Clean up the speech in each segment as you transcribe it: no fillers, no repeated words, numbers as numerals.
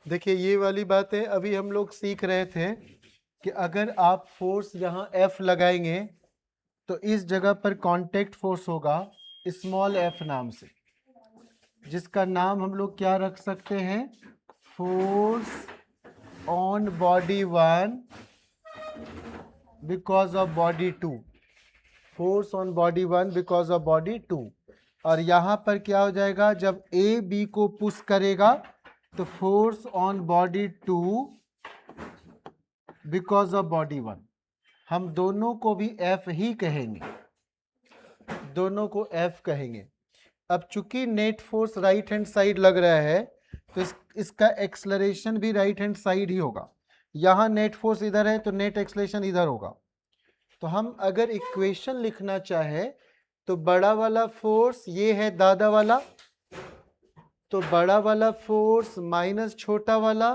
देखिए ये वाली बातें अभी हम लोग सीख रहे थे कि अगर आप फोर्स यहाँ F लगाएंगे तो इस जगह पर कांटेक्ट फोर्स होगा स्मॉल f नाम से, जिसका नाम हम लोग क्या रख सकते हैं, force on body 1 because of body 2, force on body 1 because of body 2। और यहाँ पर क्या हो जाएगा, जब ए बी को पुश करेगा तो force on body 2 because of body 1। हम दोनों को भी एफ ही कहेंगे, दोनों को एफ कहेंगे। अब चूंकि net force right hand side लग रहा है तो इसका एक्सलरेशन भी राइट हैंड साइड ही होगा। यहाँ नेट फोर्स इधर है तो नेट एक्सलेशन इधर होगा। तो हम अगर इक्वेशन लिखना चाहे तो बड़ा वाला फोर्स ये है दादा वाला, तो बड़ा वाला फोर्स माइनस छोटा वाला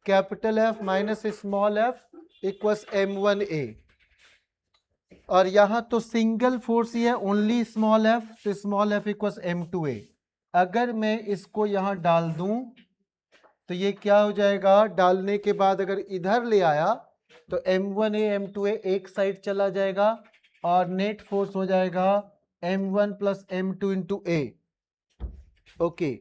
capital F minus small F equals m1a। और यहां तो सिंगल फोर्स ही है, ओनली स्मॉल एफ, तो स्मॉल एफ इक्वल्स m2a। अगर मैं इसको यहां डाल दूं तो ये क्या हो जाएगा, डालने के बाद अगर इधर ले आया तो m1a m2a एक साइड चला जाएगा और नेट फोर्स हो जाएगा m1 plus m2 into a। Okay,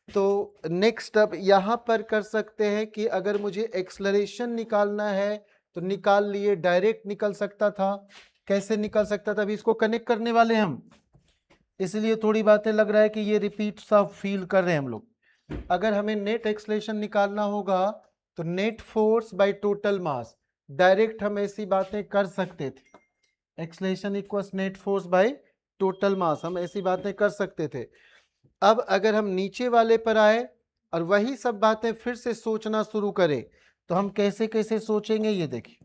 तो नेक्स्ट अब यहां पर कर सकते हैं कि अगर मुझे एक्सलरेशन निकालना है तो निकाल लिए, डायरेक्ट निकल सकता था। कैसे निकल सकता था, अभी इसको कनेक्ट करने वाले हैं हम, इसलिए थोड़ी बातें लग रहा है कि ये रिपीट सा फील कर रहे हैं हम लोग। अगर हमें नेट एक्सलेशन निकालना होगा तो net force by total mass, direct हम ऐसी बातें कर सकते थे। Acceleration equals net force by total मास, हम ऐसी बातें कर सकते थे। अब अगर हम नीचे वाले पर आए और वही सब बातें फिर से सोचना शुरू करें तो हम कैसे कैसे सोचेंगे, ये देखिए।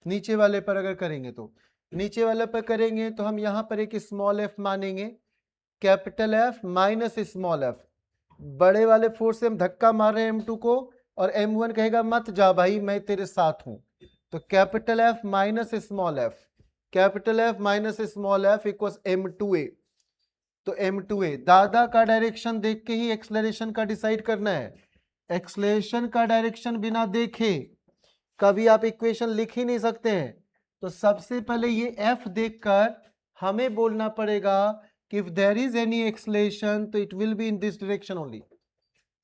नीचे वाले पर अगर करेंगे तो नीचे वाले पर करेंगे तो हम यहां पर एक स्मॉल एफ मानेंगे, capital F minus small F. बड़े वाले फोर्स से हम धक्का मार रहे हैं m2 को और m1 कहेगा मत जा भाई मैं तेरे साथ हूं, तो capital F minus small F, capital F minus small F equals m2a। तो m2a, दादा का डायरेक्शन देख के ही एक्सलरेशन का डिसाइड करना है। एक्सलेशन का डायरेक्शन बिना देखे कभी आप इक्वेशन लिख ही नहीं सकते हैं। तो सबसे पहले ये f देखकर हमें बोलना पड़ेगा कि if there is any acceleration तो it will be in this direction only,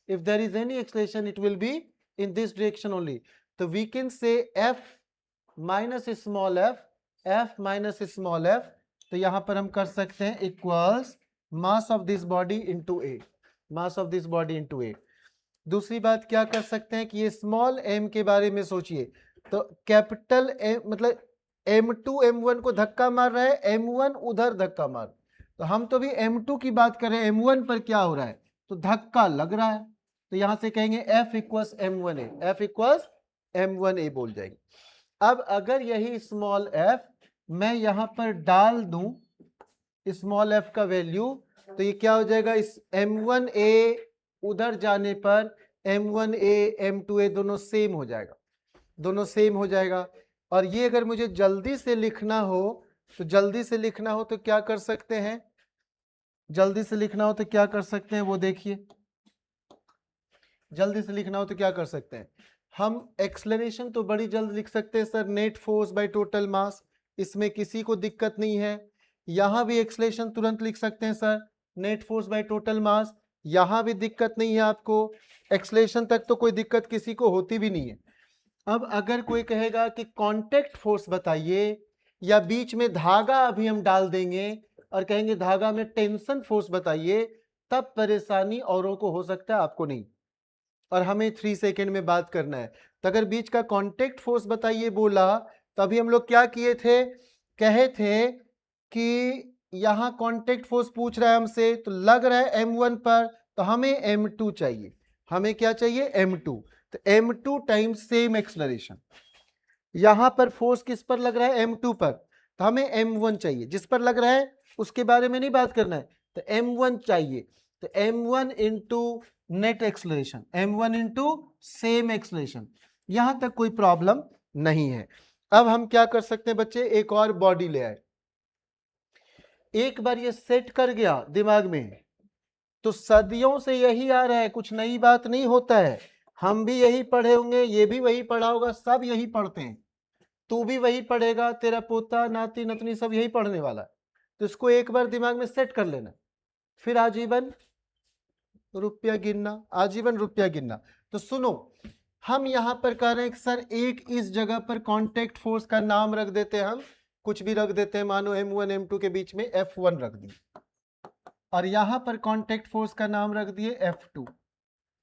if there is any acceleration it will be in this direction only। तो we can say f minus small f, f minus small f, तो यहां पर हम कर सकते हैं equals mass of this body into a, mass of this body into a। दूसरी बात क्या कर सकते हैं कि ये स्मॉल m के बारे में सोचिए, तो कैपिटल M मतलब m2 m1 को धक्का मार रहा है, m1 उधर धक्का मार, तो हम तो भी m2 की बात कर रहे हैं, m1 पर क्या हो रहा है, तो धक्का लग रहा है। तो यहां से कहेंगे f equals m1a, f equals m1a बोल जाएंगे। अब अगर यही स्मॉल f मैं यहां पर डाल दूं स्मॉल f का वैल्यू, तो ये क्या हो जाएगा, इस m1a उधर जाने पर m1a m2a दोनों सेम हो जाएगा, दोनों सेम हो जाएगा। और ये अगर मुझे जल्दी से लिखना हो तो जल्दी से लिखना हो तो क्या कर सकते हैं, जल्दी से लिखना हो तो क्या कर सकते हैं वो देखिए। जल्दी से लिखना हो तो क्या कर सकते हैं, हम एक्सलरेशन तो बड़ी जल्द लिख सकते हैं sir, net force by total मास, इसमें किसी को दिक्कत नहीं है। यहां भी एक्सलेशन तुरंत लिख सकते हैं sir, net force by total मास, यहां भी दिक्कत नहीं है आपको, एक्सलेशन तक तो कोई दिक्कत किसी को होती भी नहीं है। अब अगर कोई कहेगा कि कांटेक्ट फोर्स बताइए, या बीच में धागा अभी हम डाल देंगे और कहेंगे धागा में टेंशन फोर्स बताइए, तब परेशानी औरों को हो सकता है, आपको नहीं, और हमें 3 सेकेंड में बात करना है। तो अगर बीच का कांटेक्ट फोर्स बताइए बोला तो अभी हम लोग क्या किए थे, कहे थे कि यहां कांटेक्ट फोर्स पूछ रहा है हमसे, तो लग रहा है m1 पर, तो हमें m2 चाहिए, हमें क्या चाहिए m2, तो m2 टाइम्स सेम एक्सलरेशन। यहां पर फोर्स किस पर लग रहा है, m2 पर, तो हमें m1 चाहिए, जिस पर लग रहा है उसके बारे में नहीं बात करना है, तो m1 चाहिए, तो m1 into net acceleration, m1 into same acceleration, यहां तक कोई प्रॉब्लम नहीं है। अब हम क्या कर सकते हैं बच्चे, एक और बॉडी ले आए। एक बार ये सेट कर गया दिमाग में तो सदियों से यही आ रहा है, कुछ नई बात नहीं होता है। हम भी यही पढ़े होंगे, ये भी वही पढ़ा होगा, सब यही पढ़ते हैं। तू भी वही पढ़ेगा, तेरा पोता नाती नतनी सब यही पढ़ने वाला है। तो इसको एक बार दिमाग में सेट कर लेना, फिर आजीवन रुपया गिनना, आजीवन रुपया गिनना। तो सुनो, हम यहां पर कह रहे हैं कि सर एक इस जगह पर कांटेक्ट फोर्स का नाम रख देते हैं, हम कुछ भी रख देते हैं, मानो M1 M2 के बीच में F1 रख दिए, और यहां पर कांटेक्ट फोर्स का नाम रख दिए F2,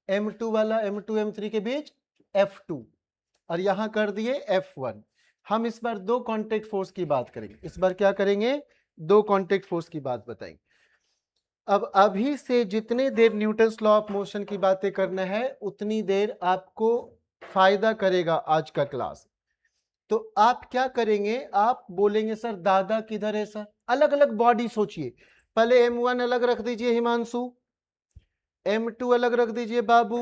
M2 वाला M2 M3 के बीच F2, और यहां कर दिए F1। हम इस बार दो कांटेक्ट फोर्स की बात करेंगे, इस बार क्या करेंगे, दो कांटेक्ट फोर्स की बात बताएंगे। अब अभी से जितने देर न्यूटन्स लॉ ऑफ मोशन की बातें करना है उतनी देर आपको फायदा करेगा आज का क्लास। तो आप क्या करेंगे, आप बोलेंगे सर दादा किधर है सर, अलग अलग बॉडी सोचिए। पहले M1 अलग रख दीजिए हिमांशु, M2 अलग रख दीजिए बाबू,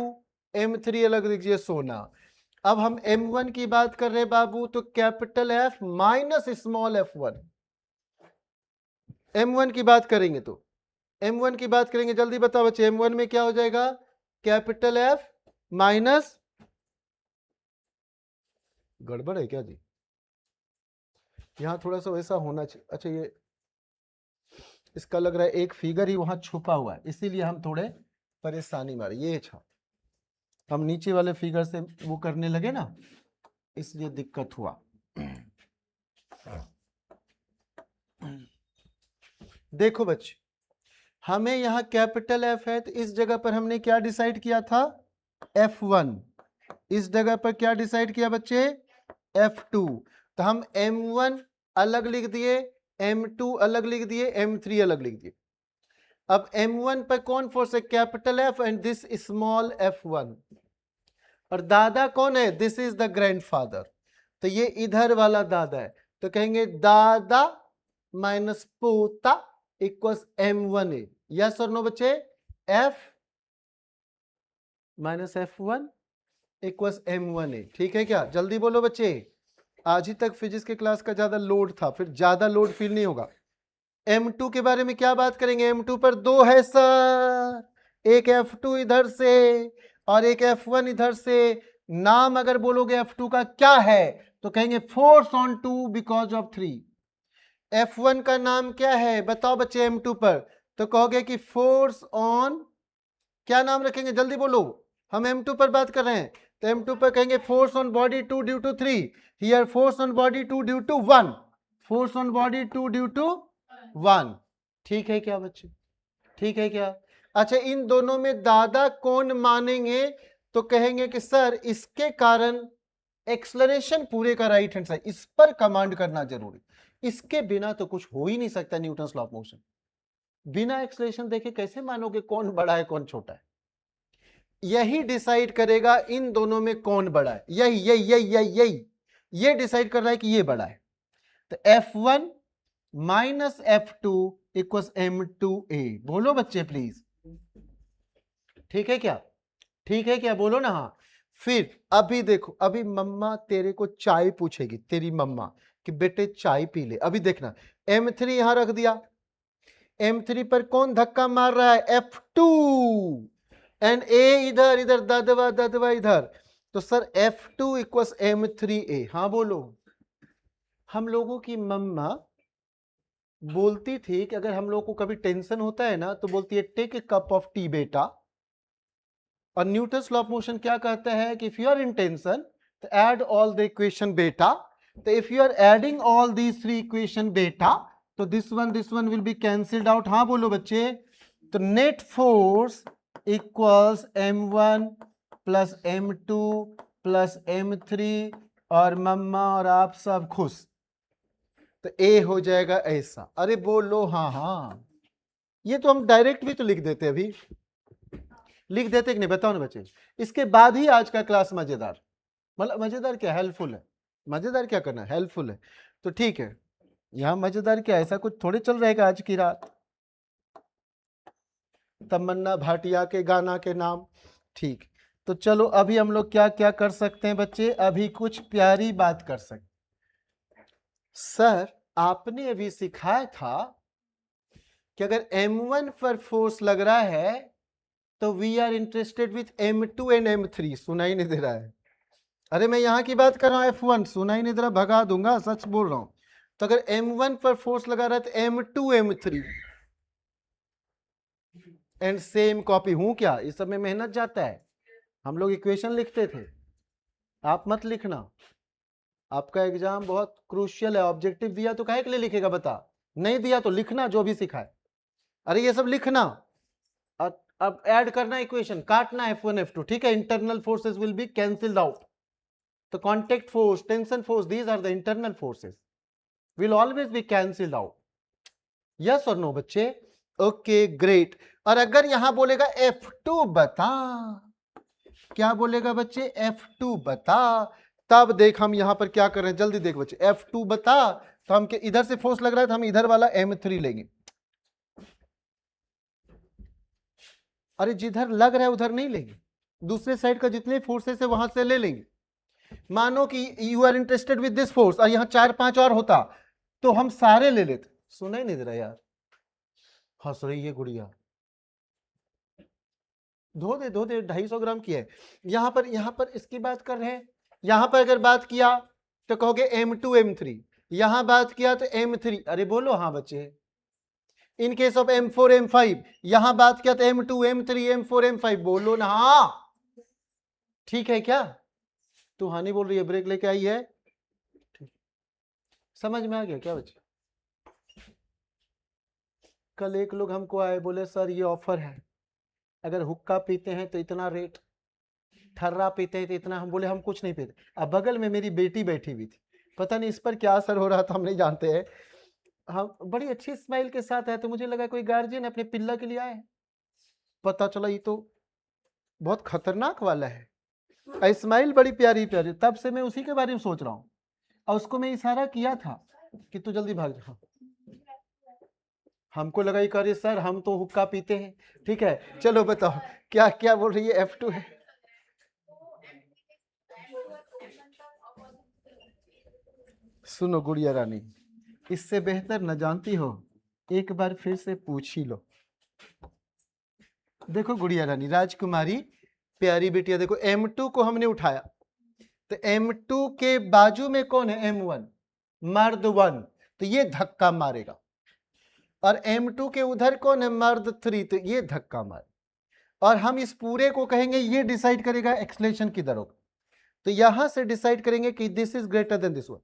M3 अलग रख दीजिए सोना। अब हम M1 की बात कर रहे हैं बाबू, तो capital F minus small f1। M1 की बात करेंगे तो M1 की बात करेंगे, जल्दी बताओ बच्चे, M1 में क्या हो जाएगा, कैपिटल F माइनस, गड़बड़ है क्या जी, यहां थोड़ा सा वैसा होना चाहिए। अच्छा ये इसका लग रहा है एक फिगर ही वहां छुपा हुआ है, इसीलिए हम थोड़े परेशानी में आ रही है। ये छा हम नीचे वाले फिगर से वो करने लगे ना, इसलिए दिक्कत हुआ। देखो बच्चे, हमें यहां कैपिटल F है, तो इस जगह पर हमने क्या डिसाइड किया था, F1। इस जगह पर क्या डिसाइड किया बच्चे, F2। तो हम M1 अलग लिख दिए, M2 अलग लिख दिए, M3 अलग लिख दिए। अब M1 पर कौन फोर्स है, capital F and this small f1, और दादा कौन है, दिस इज द ग्रैंडफादर, तो ये इधर वाला दादा है। तो कहेंगे दादा माइनस पोता इक्वल्स M1A। यस और नो बच्चे, F minus F1 equals M1A, ठीक है क्या, जल्दी बोलो बच्चे। आज ही तक फिजिक्स के क्लास का ज्यादा लोड था, फिर ज्यादा लोड फील नहीं होगा। M2 के बारे में क्या बात करेंगे, M2 पर दो है सर, एक F2 इधर से और एक F1 इधर से। नाम अगर बोलोगे F2 का क्या है, तो कहेंगे force on 2 because of 3। F1 का नाम क्या है बताओ बच्चे M2 पर, तो कहोगे कि फोर्स ऑन, क्या नाम रखेंगे जल्दी बोलो, हम M2 पर बात कर रहे हैं, तो M2 पर कहेंगे force on body 2 due to 3, here force on body 2 due to 1, force on body 2 due to 1। ठीक है क्या बच्चे, ठीक है क्या। अच्छा इन दोनों में दादा कौन मानेंगे, तो कहेंगे कि सर इसके कारण एक्सलरेशन पूरे का राइट हैंड साइड, इस पर कमांड करना जरूरी, इसके बिना तो कुछ हो ही नहीं सकता न्यूटन्स लॉ ऑफ मोशन। बिना एक्सलेशन देखे कैसे मानोगे कौन बड़ा है कौन छोटा है, यही डिसाइड करेगा इन दोनों में कौन बड़ा है, यही यही यही यही यही ये डिसाइड कर रहा है कि ये बड़ा है। तो F1 minus F2 equals M2A, बोलो बच्चे प्लीज, ठीक है क्या, ठीक है क्या, बोलो ना हाँ। फिर अभी देखो, अभी मम्मा तेरे को चाय पूछेगी, तेरी मम्मा कि बेटे चाय पी ले, अभी देखना M3 यहां रख दिया, M3 पर कौन धक्का मार रहा है, F2, एंड A इधर, इधर ददवा ददवा इधर, तो सर F2 इक्वल्स M3A। हाँ बोलो, हम लोगों की मम्मा बोलती थी कि अगर हम लोग को कभी टेंशन होता है ना, तो बोलती है take a cup of tea बेटा, और न्यूटन्स लॉ ऑफ मोशन क्या कहता है कि if you are in tension तो ऐड ऑल द इक्वेशन बेटा, तो if you are adding all these three equation बेटा, तो this one will be cancelled out. हाँ बोलो बच्चे, तो net force equals M1 plus M2 plus M3, और मम्मा और आप सब खुश, तो ए हो जाएगा ऐसा। अरे बोलो हाँ हाँ, ये तो हम डायरेक्ट भी तो लिख देते, अभी लिख देते कि नहीं बताओ ना बच्चे। इसके बाद ही आज का क्लास मजेदार, मतलब मजेदार क्या, हेल्पफुल है, मजेदार क्या करना है, हेल्पफुल है। तो ठीक है, यहां मजेदार क्या, ऐसा कुछ थोड़े चल रहेगा आज की रात, तमन्ना भाटिया के गाना के नाम। ठीक, तो चलो अभी हम लोग क्या क्या कर सकते हैं बच्चे, अभी कुछ प्यारी बात कर सकते। सर आपने अभी सिखाया था कि अगर M1 पर फोर्स लग रहा है तो we are interested with M2 and M3। सुनाई नहीं दे रहा है? अरे मैं यहां की बात कर रहा हूं, F1 सुनाई नहीं दे रहा, भगा दूंगा, सच बोल रहा हूं। तो अगर M1 पर फोर्स लगा रहा है तो M2 M3 and same copy. हूं क्या, इस सब में मेहनत जाता है। हम लोग इक्वेशन लिखते थे, आप मत लिखना। आपका एग्जाम बहुत क्रूशियल है। ऑब्जेक्टिव दिया तो काहे के लिए लिखेगा बता, नहीं दिया तो लिखना जो भी सिखा है। अरे ये सब लिखना, अब ऐड करना इक्वेशन, काटना F1 F2, ठीक है। Internal forces will be cancelled out. तो contact force, tension force, these are the internal forces, will always be cancelled out. Yes और नो बच्चे? Okay great. और अगर यहां बोलेगा F2 बता, क्या बोलेगा बच्चे? F2 बता, तब देख हम यहां पर क्या कर रहे हैं, जल्दी देख बच्चे। F2 बता तो हम इधर से फोर्स लग रहा है तो हम इधर वाला M3 लेंगे। अरे जिधर लग रहा है उधर नहीं लेंगे, दूसरे साइड का जितने फोर्सेस है वहां से ले लेंगे। मानो कि you are interested with this force और यहां 4-5 और होता तो हम सारे ले लेते। सुनाई नहीं दे रहा यार? हंस रही है गुड़िया। धो दे 250 ग्राम की है। यहां पर इसकी बात कर रहे हैं। यहां पर अगर बात किया तो कहोगे M2 M3, यहां बात किया तो M3। अरे बोलो हाँ बच्चे। In case of M4 M5, यहां बात किया तो M2 M3 M4 M5, बोलो ना हाँ। ठीक है क्या? तू हानि बोल रही है, ब्रेक लेके आई है। ठीक, समझ में आ गया क्या बच्चे? कल एक लोग हमको आए, बोले सर ये ऑफर है, अगर हुक्का पीते हैं तो इतना रेट, ठर्रा पीते हैं तो इतना। हम बोले हम कुछ नहीं पीते। अब बगल में मेरी बेटी बैठी हुई थी, पता नहीं इस पर क्या असर हो रहा था, हम नहीं जानते हैं। हम बड़ी अच्छी स्माइल के साथ आए तो मुझे लगा कोई गार्जियन अपने पिल्ला के लिए आए। पता चला ये तो बहुत खतरनाक वाला है। स्माइल बड़ी प्यारी प्यारी, तब से मैं उसी के बारे में सोच रहा हूँ। और उसको मैं इशारा किया था कि तू जल्दी भाग जा। हमको लगा ये करे सर हम तो हुक्का पीते हैं। ठीक है चलो बताओ क्या क्या बोल रही है? F2 है। सुनो गुड़िया रानी, इससे बेहतर न जानती हो, एक बार फिर से पूछ ही लो। देखो गुड़िया रानी, राजकुमारी प्यारी बेटिया, देखो M2 को हमने उठाया तो M2 के बाजू में कौन है? M1, मर्द 1, तो ये धक्का मारेगा। और M2 के उधर कौन है? मर्द 3, तो ये धक्का मारे। और हम इस पूरे को कहेंगे, ये डिसाइड करेगा एक्सलेशन किधर होगा। तो यहां से डिसाइड करेंगे कि this is greater than this one.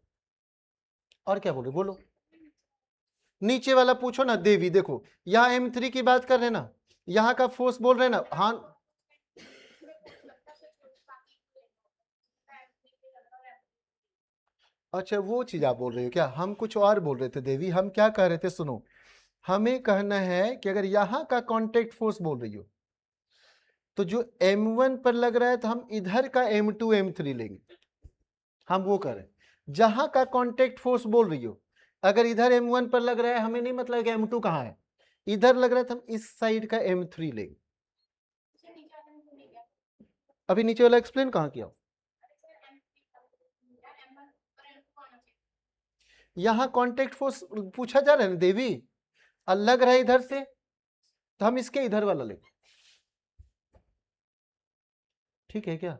और क्या बोले बोलो? नीचे वाला पूछो ना देवी। देखो यहां M3 की बात कर रहे ना, यहां का फोर्स बोल रहे ना। हाँ अच्छा वो चीज आप बोल रहे हो क्या? हम कुछ और बोल रहे थे देवी। हम क्या कह रहे थे सुनो, हमें कहना है कि अगर यहां का कांटेक्ट फोर्स बोल रही हो तो जो M1 पर लग रहा है तो हम इधर का M2 M3 लेंगे। हम वो करें जहां का कांटेक्ट फोर्स बोल रही हो। अगर इधर M1 पर लग रहा है, हमें नहीं मतलब कि M2 कहां है, इधर लग रहा है तो हम इस साइड का M3 लेंगे। अभी नीचे वाला एक्सप्लेन कहां किया? यहां कांटेक्ट फोर्स पूछा जा रहा है ना देवी, अलग रहा है इधर से तो हम इसके इधर वाला लेंगे। ठीक है क्या?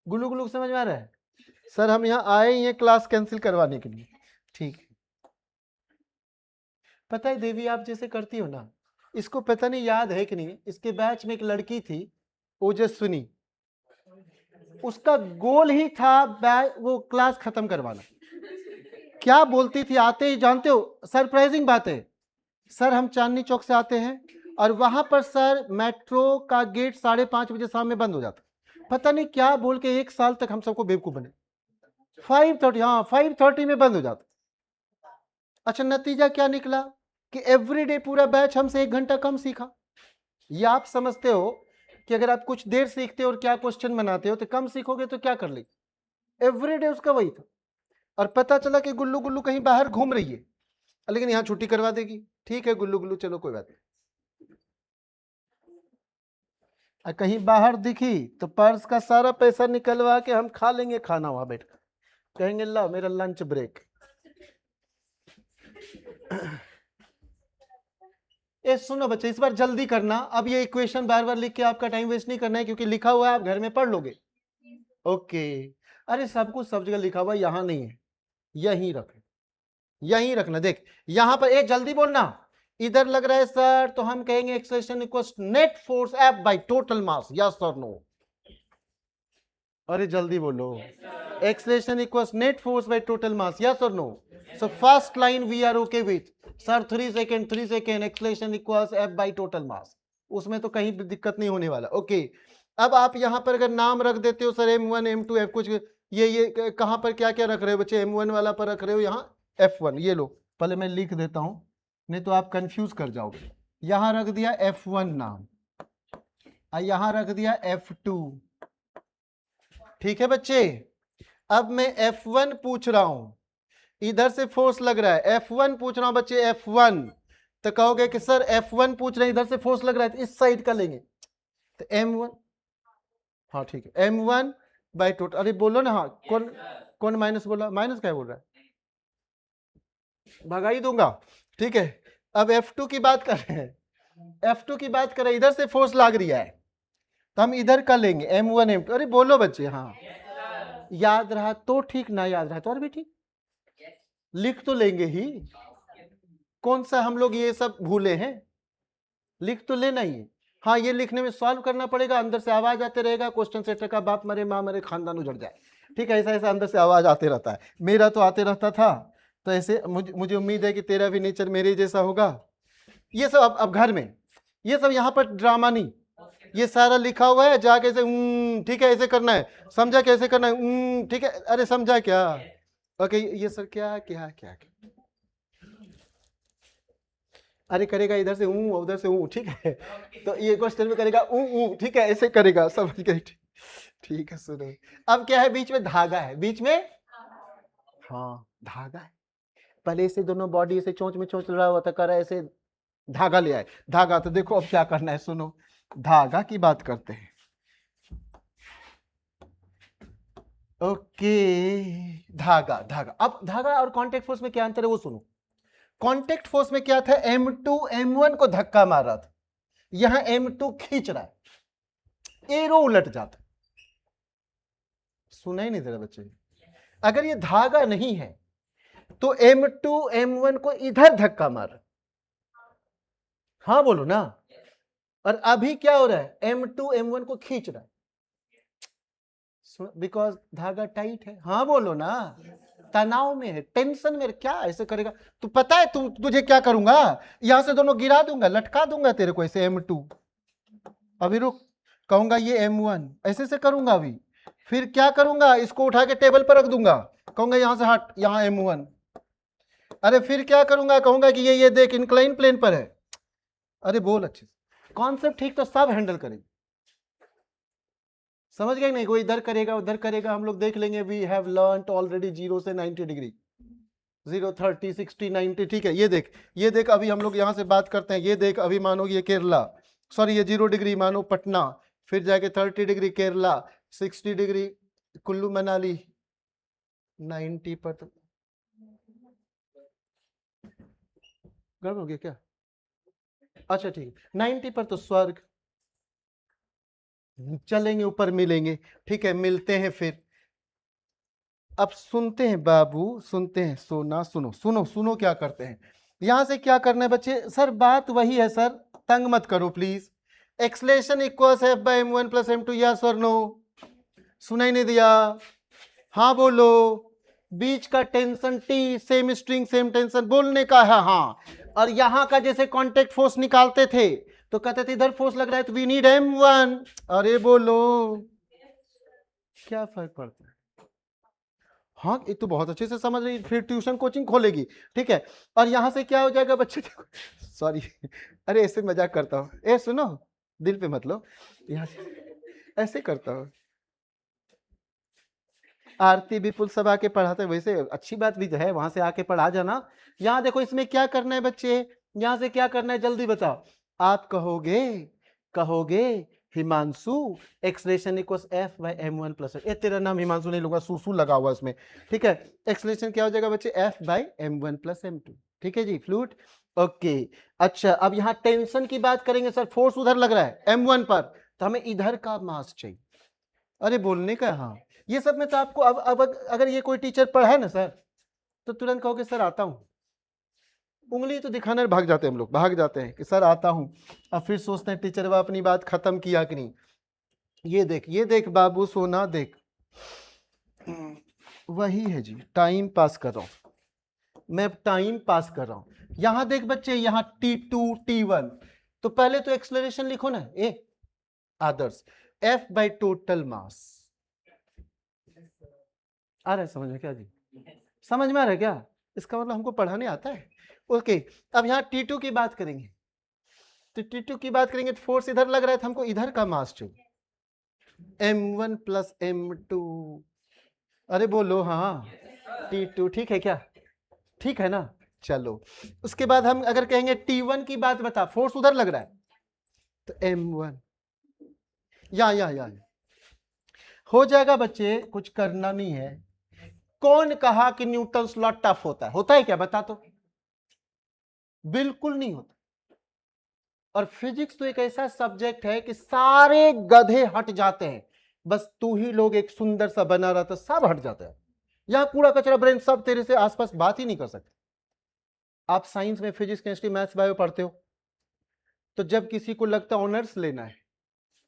गुल्लू गुल्लू समझ में आ रहा है? सर हम यहाँ आए ही हैं क्लास कैंसिल करवाने के लिए। ठीक है। पता है देवी आप जैसे करती हो ना, इसको पता नहीं याद है कि नहीं, इसके बैच में एक लड़की थी ओजस्विनी, उसका गोल ही था वो क्लास खत्म करवाना। क्या बोलती थी आते ही, जानते हो सरप्राइजिंग बात है सर, हम चांदनी चौक से आते हैं और वहां पर सर मेट्रो का गेट 5:30 बजे शाम में बंद हो जाता। पता नहीं क्या बोल के 1 साल तक हम सबको बेवकूफ बने। 5:30, हाँ 5:30 में बंद हो जाता। अच्छा नतीजा क्या निकला कि एवरीडे पूरा बैच हमसे 1 घंटा कम सीखा। ये आप समझते हो कि अगर आप कुछ देर सीखते हो और क्या क्वेश्चन बनाते हो तो कम सीखोगे तो क्या कर लेगी। एवरीडे उसका वही था। और पता चला कि गुल्लू गुल्लू कहीं बाहर घूम रही है, लेकिन यहां छुट्टी करवा देगी। ठीक है गुल्लू गुल्लू चलो कोई बात नहीं। कहीं बाहर दिखी तो पर्स का सारा पैसा निकलवा के हम खा लेंगे खाना वहां बैठकर, कहेंगे ला मेरा लंच ब्रेक। ए सुनो बच्चे, इस बार जल्दी करना। अब ये इक्वेशन बार बार लिख के आपका टाइम वेस्ट नहीं करना है, क्योंकि लिखा हुआ है, आप घर में पढ़ लोगे। ओके, अरे सब कुछ सब जगह लिखा हुआ है, यहां नहीं है, यहीं रख, यहीं रखना। देख यहां पर, एक जल्दी बोलना, इधर लग रहा है सर, तो हम कहेंगे acceleration equals net force F by total mass, yes और नो? अरे जल्दी बोलो। Acceleration equals net force by total mass, yes और no? So first line we are okay with sir, 3 second acceleration equals F by total mass, उसमें तो कहीं भी दिक्कत नहीं होने वाला। ओके, अब आप यहां पर अगर नाम रख देते हो सर M1 M2 F कुछ, ये कहां पर क्या क्या रख रहे हो बच्चे? M1 वाला पर रख रहे हो यहाँ F1, ये लो पहले मैं लिख देता हूं, नहीं तो आप कंफ्यूज कर जाओगे। यहां रख दिया F1 नाम, यहां रख दिया F2, ठीक है बच्चे? अब मैं F1 पूछ रहा हूं, इधर से फोर्स लग रहा है, F1 पूछ रहा हूं बच्चे, F1, तो कहोगे कि सर F1 पूछ रहे हैं, इधर से फोर्स लग रहा है, तो इस साइड का लेंगे, तो M1, हाँ ठीक है, M1 बाय टोटल। अरे बोलो ना, हाँ कौन कौन माइनस बोला? माइनस क्या बोल रहा है? भगा ही दूंगा, ठीक है। अब F2 की बात कर रहे हैं, F2 की बात कर रहे हैं, इधर से फोर्स लाग रही है, तो हम इधर का लेंगे M1 M2। अरे बोलो बच्चे, हाँ याद रहा तो ठीक, ना याद रहा तो और भी ठीक, लिख तो लेंगे ही, कौन सा हम लोग ये सब भूले हैं, लिख तो लेना ही है। हाँ ये लिखने में सॉल्व करना पड़ेगा, अंदर से आवाज आते रहेगा, क्वेश्चन सेटर का बाप मरे माँ मरे खानदान उजड़ जाए, ठीक है, ऐसा ऐसा अंदर से आवाज आते रहता है, मेरा तो आते रहता था, तो ऐसे मुझे उम्मीद है कि तेरा भी नेचर मेरे जैसा होगा। ये सब अब घर में, ये सब यहाँ पर ड्रामा नहीं, ये सारा लिखा हुआ है, जाके ऐसे ठीक है ऐसे करना है, समझा कैसे करना है? ठीक है, अरे समझा क्या? ओके, ये सर क्या क्या क्या, क्या? अरे करेगा इधर से उधर से ठीक है, तो ये क्वेश्चन में करेगा ठीक है, ऐसे करेगा, समझ गए? ठीक है, सुनो, अब क्या है, बीच में धागा है, बीच में, हाँ धागा है, पहले इसे दोनों बॉडी ऐसे चोंच में चोंच रहा हुआ था, कर ऐसे धागा ले आए, धागा, तो देखो अब क्या करना है, सुनो, धागा की बात करते हैं। ओके, धागा, धागा, अब धागा और कांटेक्ट फोर्स में क्या अंतर है वो सुनो। कांटेक्ट फोर्स में क्या था, M2 M1 को धक्का मार रहा था, यहां M2 खींच रहा है, एरो उलट जाता। सुना ही नहीं तेरा बच्चे? अगर ये धागा नहीं है तो M2 M1 को इधर धक्का मार, हाँ बोलो ना, और अभी क्या हो रहा है, M2 M1 को खींच रहा है, बिकॉज धागा टाइट है, हाँ बोलो ना, तनाव में है, टेंशन में, क्या ऐसे करेगा? तू पता है तुझे क्या करूंगा, यहां से दोनों गिरा दूंगा, लटका दूंगा तेरे को ऐसे M2, अभी रुक, कहूंगा ये M1, ऐसे से करूंगा अभी, फिर क्या करूंगा, इसको उठा के टेबल पर रख दूंगा, कहूंगा यहां से हट, यहां M1, अरे फिर क्या करूंगा, कहूंगा कि ये देख इंक्लाइन प्लेन पर है, अरे बोल अच्छे से, कॉन्सेप्ट ठीक तो सब हैंडल करेंगे, समझ गए नहीं? कोई इधर करेगा उधर करेगा, हम लोग देख लेंगे, वी हैव लर्नड ऑलरेडी 0 से 90 डिग्री, 0 30 60 90, ठीक है। ये देख अभी हम लोग यहां से बात करते हैं, ये देख अभी मानो ये केरला, सॉरी ये 0 डिग्री मानो पटना, फिर जाके 30 डिग्री केरला, 60 डिग्री कुल्लू मनाली, 90 पर तो गड़बड़ हो गया क्या? अच्छा ठीक है, 90 पर तो स्वर्ग, चलेंगे ऊपर मिलेंगे, ठीक है, मिलते हैं फिर। अब सुनते हैं बाबू, सुनते हैं, सोना सुनो सुनो सुनो, क्या करते हैं यहां से, क्या करना है बच्चे? सर बात वही है सर, तंग मत करो please, acceleration equals F by M1 plus M2, yes और नो? सुनाई नहीं दिया? हाँ बोलो, बीच का tension T, same string same tension, बोलने का है हाँ, और यहां का जैसे कांटेक्ट फोर्स निकालते थे तो कहते थे इधर फोर्स लग रहा है तो वी नीड M1, अरे बोलो क्या फर्क पड़ता है? हाँ ये तो बहुत अच्छे से समझ रही, फिर ट्यूशन कोचिंग खोलेगी, ठीक है, और यहां से क्या हो जाएगा बच्चे, सॉरी अरे ऐसे मजाक करता हूँ, ए सुनो, दिल पे मत लो, यहाँ से ऐसे करता हूँ, आरती विपुल सब आके पढ़ाते, वैसे अच्छी बात भी तो है, वहां से आके पढ़ा जाना। यहाँ देखो इसमें क्या करना है बच्चे, यहाँ से क्या करना है जल्दी बताओ, आप कहोगे कहोगे Himanshu acceleration equals F by M1 plus, ए तेरा नाम हिमांशु नहीं लूंगा, सुसु लगा हुआ इसमें, ठीक है, एक्सलेशन क्या हो जाएगा बच्चे, F by M1 plus M2, ठीक है जी फ्लूट, ओके अच्छा, अब यहाँ टेंशन की बात करेंगे सर, फोर्स उधर लग रहा है M1 पर, तो हमें इधर का मास चाहिए। अरे बोलने का, हाँ ये सब में तो आपको अब अगर ये कोई टीचर पढ़ा है ना सर, तो तुरंत कहोगे सर आता हूं, उंगली तो दिखाने भाग जाते हैं हम लोग, भाग जाते हैं कि सर आता हूं। अब फिर सोचते हैं टीचर वो अपनी बात खत्म किया कि नहीं। ये देख बाबू सोना देख, वही है जी, टाइम पास कर रहा हूं मैं, टाइम पास कर रहा हूं। यहां देख बच्चे, यहां T2 T1, तो पहले तो एक्सलरेशन लिखो ना, ए आदर्श F बाई टोटल मास। आ रहा है समझ में क्या जी, समझ में आ रहा है क्या? इसका मतलब हमको पढ़ाने आता है। ओके अब यहाँ T2 की बात करेंगे, तो T2 की बात करेंगे तो फोर्स इधर लग रहा है, तो हमको इधर का मास चाहिए M1 प्लस M2। अरे बोलो हाँ, T2 ठीक है क्या, ठीक है ना। चलो उसके बाद हम अगर कहेंगे T1 की बात बता, फोर्स उधर लग रहा है, तो M1 या हो जाएगा बच्चे, कुछ करना नहीं है। कौन कहा कि न्यूटन्स लॉ टफ होता है क्या, बता तो। बिल्कुल नहीं होता। और फिजिक्स तो एक ऐसा सब्जेक्ट है कि सारे गधे हट जाते हैं, बस तू ही लोग एक सुंदर सा बना रहा था, सब हट जाता है। यहां कूड़ा कचरा ब्रेन सब तेरे से आसपास बात ही नहीं कर सकते। आप साइंस में फिजिक्स केमिस्ट्री मैथ्स बायो पढ़ते हो, तो जब किसी को लगता है ऑनर्स लेना है,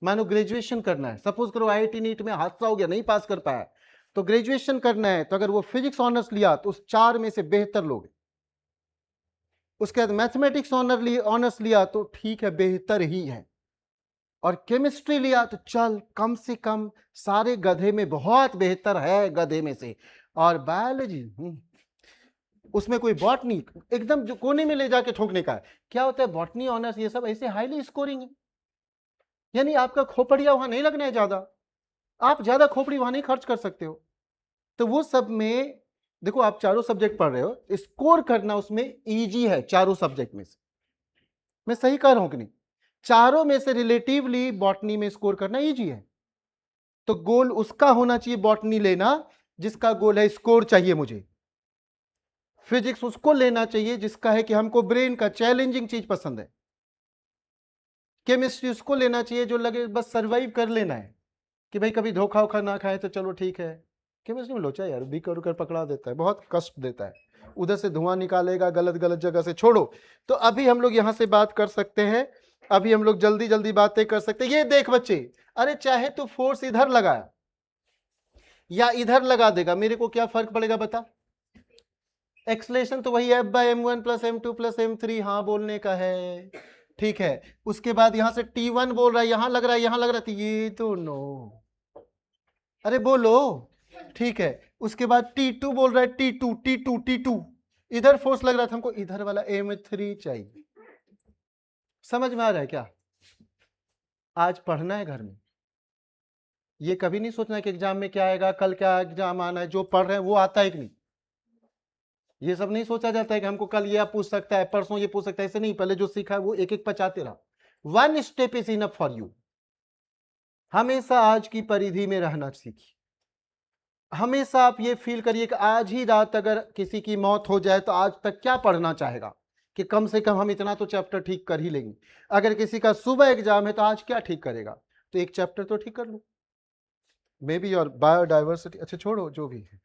मानो ग्रेजुएशन करना है, सपोज करो IIT नीट में हादसा हो गया, नहीं पास कर पाया, तो ग्रेजुएशन करना है, तो अगर वो फिजिक्स ऑनर्स लिया तो उस 4 में से बेहतर लोग, उसके बाद मैथमेटिक्स ऑनर्स लिया तो ठीक है, बेहतर ही है, और केमिस्ट्री लिया तो चल कम से कम सारे गधे में बहुत बेहतर है, गधे में से। और बायोलॉजी उसमें कोई बॉटनी एकदम जो कोने में ले जाके ठोकने का है। क्या होता है बॉटनी ऑनर्स ये सब ऐसे हाईली स्कोरिंग है, यानी आपका खोपड़िया वहां नहीं लगना है ज्यादा, आप ज्यादा खोपड़ी वहां नहीं खर्च कर सकते हो। तो वो सब में देखो, आप चारों सब्जेक्ट पढ़ रहे हो, स्कोर करना उसमें इजी है चारों सब्जेक्ट में से। मैं सही कह रहा हूं कि नहीं? चारों में से रिलेटिवली बॉटनी में स्कोर करना इजी है। तो गोल उसका होना चाहिए बॉटनी लेना जिसका गोल है स्कोर चाहिए मुझे, फिजिक्स उसको लेना चाहिए जिसका है कि हमको ब्रेन का चैलेंजिंग चीज पसंद है, केमिस्ट्री उसको लेना चाहिए जो लगे बस सर्वाइव कर लेना है, कि भाई कभी धोखा वोखा ना खाए तो चलो ठीक है। केमिस्ट्री में लोचा यार बीकर उकर पकड़ा देता है, बहुत कष्ट देता है, उधर से धुआं निकालेगा गलत गलत जगह से, छोड़ो। तो अभी हम लोग यहां से बात कर सकते हैं, अभी हम लोग जल्दी जल्दी बातें कर सकते हैं। ये देख बच्चे, अरे चाहे तो फोर्स इधर लगाया या इधर लगा देगा, मेरे को क्या फर्क पड़ेगा बता। एक्सलेशन तो वही F by M1 plus M2 plus M3, हाँ बोलने का है, ठीक है। उसके बाद यहां से T1 बोल रहा है, यहां लग रहा है, यहां लग रहा है, तो ये तो नो, अरे बोलो, ठीक है। उसके बाद T2 बोल रहा है, T2 इधर फोर्स लग रहा था, हमको इधर वाला M3 चाहिए। समझ में आ रहा है क्या? आज पढ़ना है घर में, ये कभी नहीं सोचना कि एग्जाम में क्या आएगा, कल क्या एग्जाम आना है, जो पढ़ रहे हैं वो आता है कि नहीं, ये सब नहीं सोचा जाता है कि हमको कल ये पूछ सकता है, परसों ये पूछ सकता है, ऐसे नहीं, पहले जो सीखा है वो एक एक पचाते रहा। 1 step is enough for you. हमेशा आज की परिधि में रहना सीखिए, हमेशा आप ये फील करिए कि आज ही रात अगर किसी की मौत हो जाए तो आज तक क्या पढ़ना चाहेगा, कि कम से कम हम इतना तो चैप्टर ठीक कर ही लेंगे। अगर किसी का सुबह एग्जाम है तो आज क्या ठीक करेगा, तो एक चैप्टर तो ठीक कर लो, मे बी और बायोडाइवर्सिटी, अच्छा छोड़ो जो भी है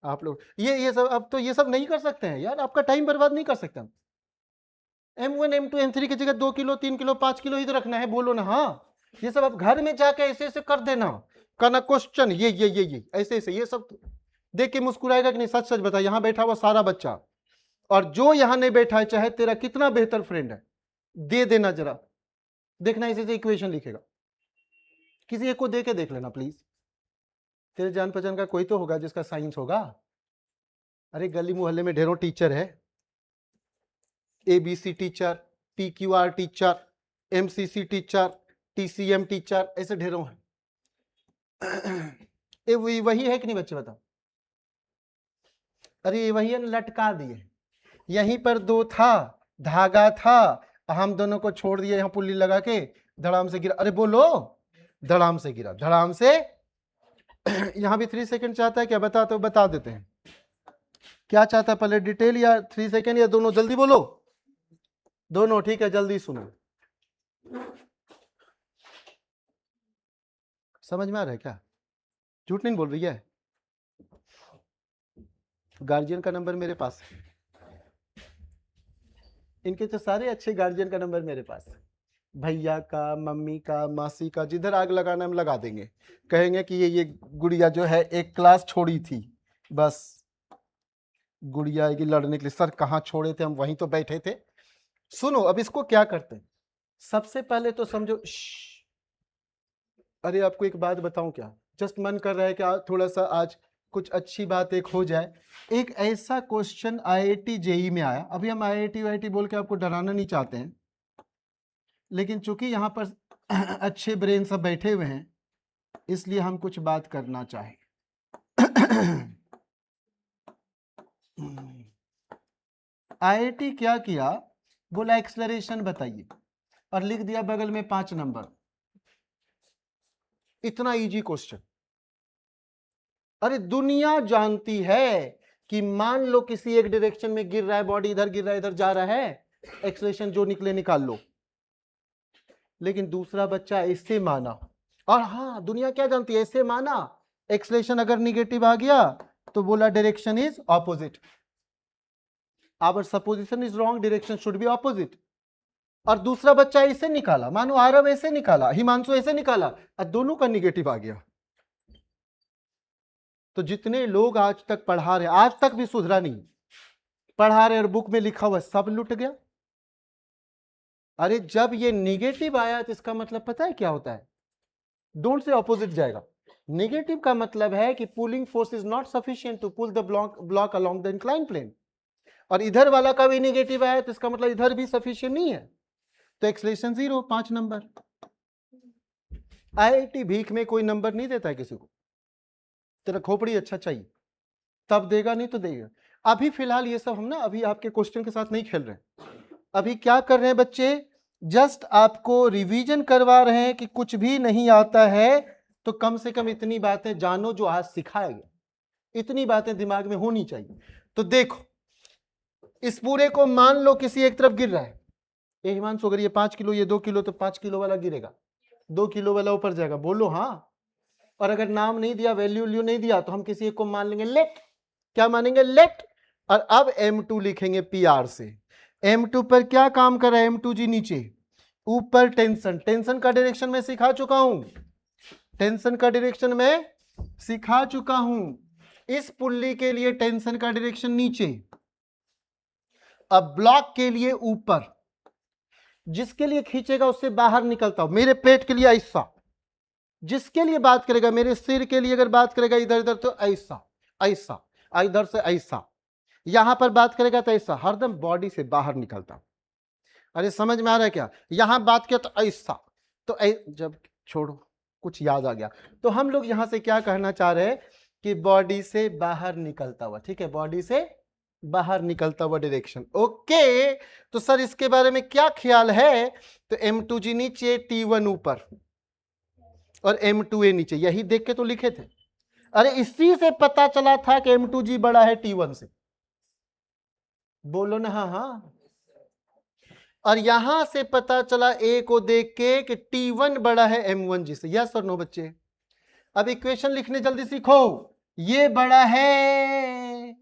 आप लोग, ये सब अब तो ये सब नहीं कर सकते हैं यार, आपका टाइम बर्बाद नहीं कर सकते हम। M1 M2 M3 की जगह 2 किलो 3 किलो 5 किलो ही तो रखना है, बोलो ना हाँ। ये सब आप घर में जाके ऐसे ऐसे कर देना, करना क्वेश्चन ये ऐसे ऐसे, ये सब देख के मुस्कुराएगा कि नहीं, सच सच बता, यहां बैठा हुआ सारा बच्चा और जो यहां नहीं बैठा है, चाहे तेरा कितना बेहतर फ्रेंड है, दे देना जरा, देखना ऐसे ऐसे इक्वेशन लिखेगा, किसी एक को दे के देख लेना प्लीज, तेरे जान पहचान का कोई तो होगा जिसका साइंस होगा। अरे गली मोहल्ले में ढेरों टीचर है, ABC teacher, PQR teacher, MCC teacher, TCM teacher, ऐसे ढेरों हैं। वही है कि नहीं बच्चे बताओ? अरे ये वही है, लटका दिए, यहीं पर दो था, धागा था, हम दोनों को छोड़ दिए, यहां पुल्ली लगा के धड़ाम से गिरा, अरे बोलो, धड़ाम से गिरा, धड़ाम से। यहां भी 3 सेकंड चाहता है क्या, बता तो बता देते हैं क्या चाहता है, पहले डिटेल या 3 सेकंड या दोनों, जल्दी बोलो। दोनों, ठीक है, जल्दी सुनो। समझ में आ रहा है क्या? झूठ नहीं बोल रही है? गार्जियन का नंबर मेरे पास है, इनके तो सारे अच्छे गार्जियन का नंबर मेरे पास है, भैया का, मम्मी का, मासी का, जिधर आग लगाना हम लगा देंगे। कहेंगे कि ये गुड़िया जो है एक क्लास छोड़ी थी, बस गुड़िया आएगी लड़ने के लिए, सर कहाँ छोड़े थे, हम वहीं तो बैठे थे। सुनो, अब इसको क्या करते हैं, सबसे पहले तो समझो। अरे आपको एक बात बताऊं क्या, जस्ट मन कर रहा है कि थोड़ा सा आज कुछ अच्छी बात एक हो जाए। एक ऐसा क्वेश्चन आईआईटी जेई में आया, अभी हम आईआईटी वाईटी बोल के आपको डराना नहीं चाहते हैं, लेकिन चूंकि यहाँ पर अच्छे ब्रेन सब बैठे हुए हैं, इसलिए हम कुछ बात करना चाहें। आईआईटी क्या किया, बोला एक्सेलरेशन बताइए, और लिख दिया बगल में 5 नंबर। इतना इजी क्वेश्चन। अरे दुनिया जानती है कि मान लो किसी एक डायरेक्शन में गिर रहा है, बॉडी इधर गिर रहा है, इधर जा रहा है, एक्सेलरेशन जो निकले निकाल लो। लेकिन दूसरा बच्चा ऐसे माना, और हाँ दुनिया क्या जानती है, ऐसे माना एक्सेलरेशन अगर निगेटिव आ गया तो बोला direction is opposite, our supposition is wrong, direction should be opposite. और दूसरा बच्चा ऐसे निकाला, मानो आरव ऐसे निकाला, हिमांशु ऐसे निकाला, और दोनों का निगेटिव आ गया। तो जितने लोग आज तक पढ़ा रहे, आज तक भी सुधरा नहीं, पढ़ा रहे और बुक में लिखा हुआ सब लुट गया। अरे जब ये निगेटिव आया तो इसका मतलब पता है क्या होता है, डोंट से ऑपोजिट जाएगा। नेगेटिव का मतलब है कि pulling force is not sufficient to pull the block along the incline plane, और इधर वाला का भी निगेटिव आया तो इसका मतलब इधर भी सफिशिएंट नहीं है, तो एक्सेलरेशन 0, 5 नंबर। आईआईटी भीख में कोई नंबर नहीं देता है किसी को, तेरा खोपड़ी अच्छा चाहिए तब देगा, नहीं तो देगा। अभी फिलहाल ये सब हम ना अभी आपके क्वेश्चन के साथ नहीं खेल रहे हैं, अभी क्या कर रहे हैं बच्चे, जस्ट आपको रिवीजन करवा रहे हैं कि कुछ भी नहीं आता है तो कम से कम इतनी बातें जानो जो आज सिखाया गया, इतनी बातें दिमाग में होनी चाहिए। तो देखो इस पूरे को मान लो किसी एक तरफ गिर रहा है, ये हिमांशु अगर ये 5 किलो ये 2 किलो तो 5 किलो वाला गिरेगा, 2 किलो वाला ऊपर जाएगा, बोलो हाँ। और अगर नाम नहीं दिया, वैल्यू नहीं दिया, तो हम किसी एक को मान लेंगे लेट, क्या मानेंगे, लेट। और अब M2 लिखेंगे PR से। M2 पर क्या काम कर रहा है, M2 जी नीचे, ऊपर टेंशन, टेंशन का डायरेक्शन में सिखा चुका हूं, टेंशन का डायरेक्शन में सिखा चुका हूं। इस पुल्ली के लिए टेंशन का डायरेक्शन नीचे, अब ब्लॉक के लिए ऊपर, जिसके लिए खींचेगा उससे बाहर निकलता हूं, मेरे पेट के लिए ऐसा, जिसके लिए बात करेगा, मेरे सिर के लिए अगर बात करेगा इधर इधर तो ऐसा ऐसा, इधर से ऐसा, यहां पर बात करेगा तो ऐसा, हरदम बॉडी से बाहर निकलता। अरे समझ में आ रहा है क्या, यहां बात किया तो ऐसा, तो जब छोड़ो कुछ याद आ गया, तो हम लोग यहां से क्या कहना चाह रहे हैं कि बॉडी से बाहर निकलता हुआ, ठीक है, बॉडी से बाहर निकलता हुआ डायरेक्शन। ओके, तो सर इसके बारे में क्या ख्याल है, तो M2G नीचे, T1 ऊपर और M2A नीचे, यही देख के तो लिखे थे। अरे इसी से पता चला था कि M2G बड़ा है T1 से, बोलो ना हाँ हाँ। और यहां से पता चला A को देख के कि T1 बड़ा है M1G से, यस और नो बच्चे। अब इक्वेशन लिखने जल्दी सीखो, ये बड़ा है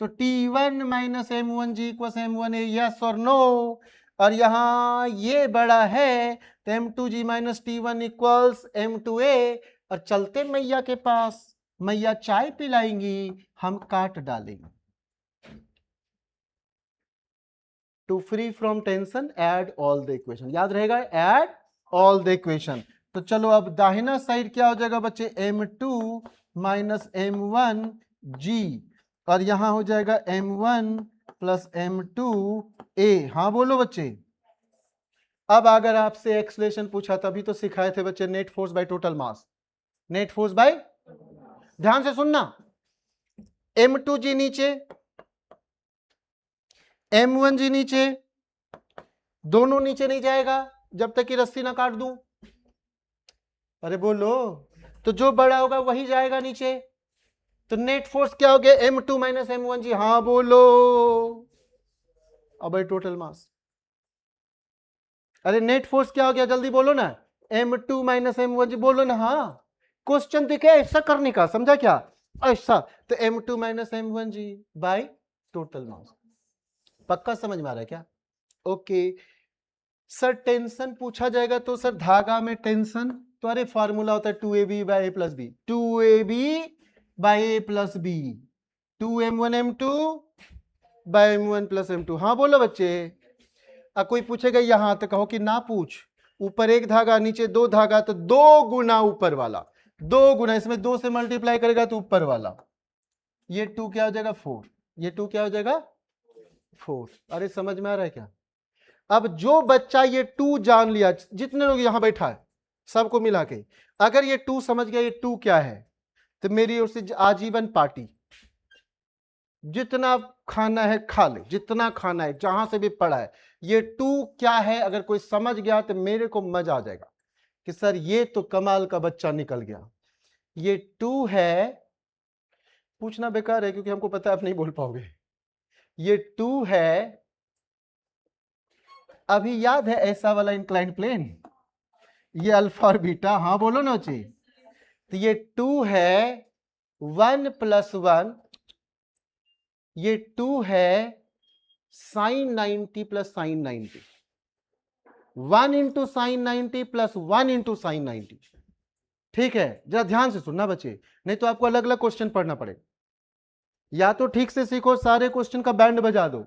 तो T1 minus M1G equal M1A, yes और नो। और यहां ये बड़ा है तो M2G minus T1 equals M2A, और चलते मैया के पास, मैया चाय पिलाएंगी, हम काट डालेंगे। To free from tension add all the equation, याद रहेगा, ऐड ऑल द इक्वेशन। तो चलो अब दाहिना साइड क्या हो जाएगा बच्चे, M2 माइनस M1G, और यहां हो जाएगा M1 प्लस M2A। हाँ बोलो बच्चे। अब अगर आपसे एक्सलेशन पूछा, तभी तो सिखाए थे बच्चे, net force by total mass, net force bye, ध्यान से सुनना, M2G नीचे, M1G नीचे, दोनों नीचे नहीं जाएगा जब तक कि रस्सी ना काट दूं। अरे बोलो, तो जो बड़ा होगा वही जाएगा नीचे, तो नेट फोर्स क्या हो गया, M2 माइनस M1G। हाँ बोलो, अब टोटल मास, अरे नेट फोर्स क्या हो गया, जल्दी बोलो ना, m2 माइनस m1 बोलो ना। हाँ क्वेश्चन दिखे ऐसा करने का, समझा क्या, ऐसा। तो m2 minus m1 bye total मास। पक्का समझ में आ रहा है क्या? ओके सर टेंशन पूछा जाएगा तो सर धागा में टेंशन, तो अरे फॉर्मूला होता है 2ab by a plus B, 2ab by a plus B, 2m1 m2 by m1 plus m2। हाँ बोलो बच्चे। कोई पूछेगा यहां तो कहो कि ना पूछ, ऊपर एक धागा नीचे दो धागा, तो दो गुना ऊपर वाला, दो गुना, इसमें दो से मल्टीप्लाई करेगा तो ऊपर वाला, ये 2 क्या हो जाएगा 4, ये 2 क्या हो जाएगा 4। अरे समझ में आ रहा है क्या? अब जो बच्चा ये 2 जान लिया, जितने लोग यहां बैठा है सबको मिला के, अगर ये 2 समझ गया ये 2 क्या है, तो मेरी ओर से आजीवन पार्टी, जितना खाना है खा ले, जितना खाना है जहां से भी पढ़ा है, ये 2 क्या है अगर कोई समझ गया तो मेरे को मजा आ जाएगा कि सर ये तो कमाल का बच्चा निकल गया। ये 2 है, पूछना बेकार है क्योंकि हमको पता है आप नहीं बोल पाओगे। ये 2 है, अभी याद है ऐसा वाला इंक्लाइन प्लेन, ये अल्फा और बीटा, हाँ बोलो ना ची। तो ये 2 है 1 प्लस 1, ये 2 है sine 90 plus sine 90, 1 into sine 90 plus 1 into sine 90। ठीक है, जरा ध्यान से सुनना बच्चे, नहीं तो आपको अलग अलग क्वेश्चन पढ़ना पड़ेगा। या तो ठीक से सीखो, सारे क्वेश्चन का बैंड बजा दो।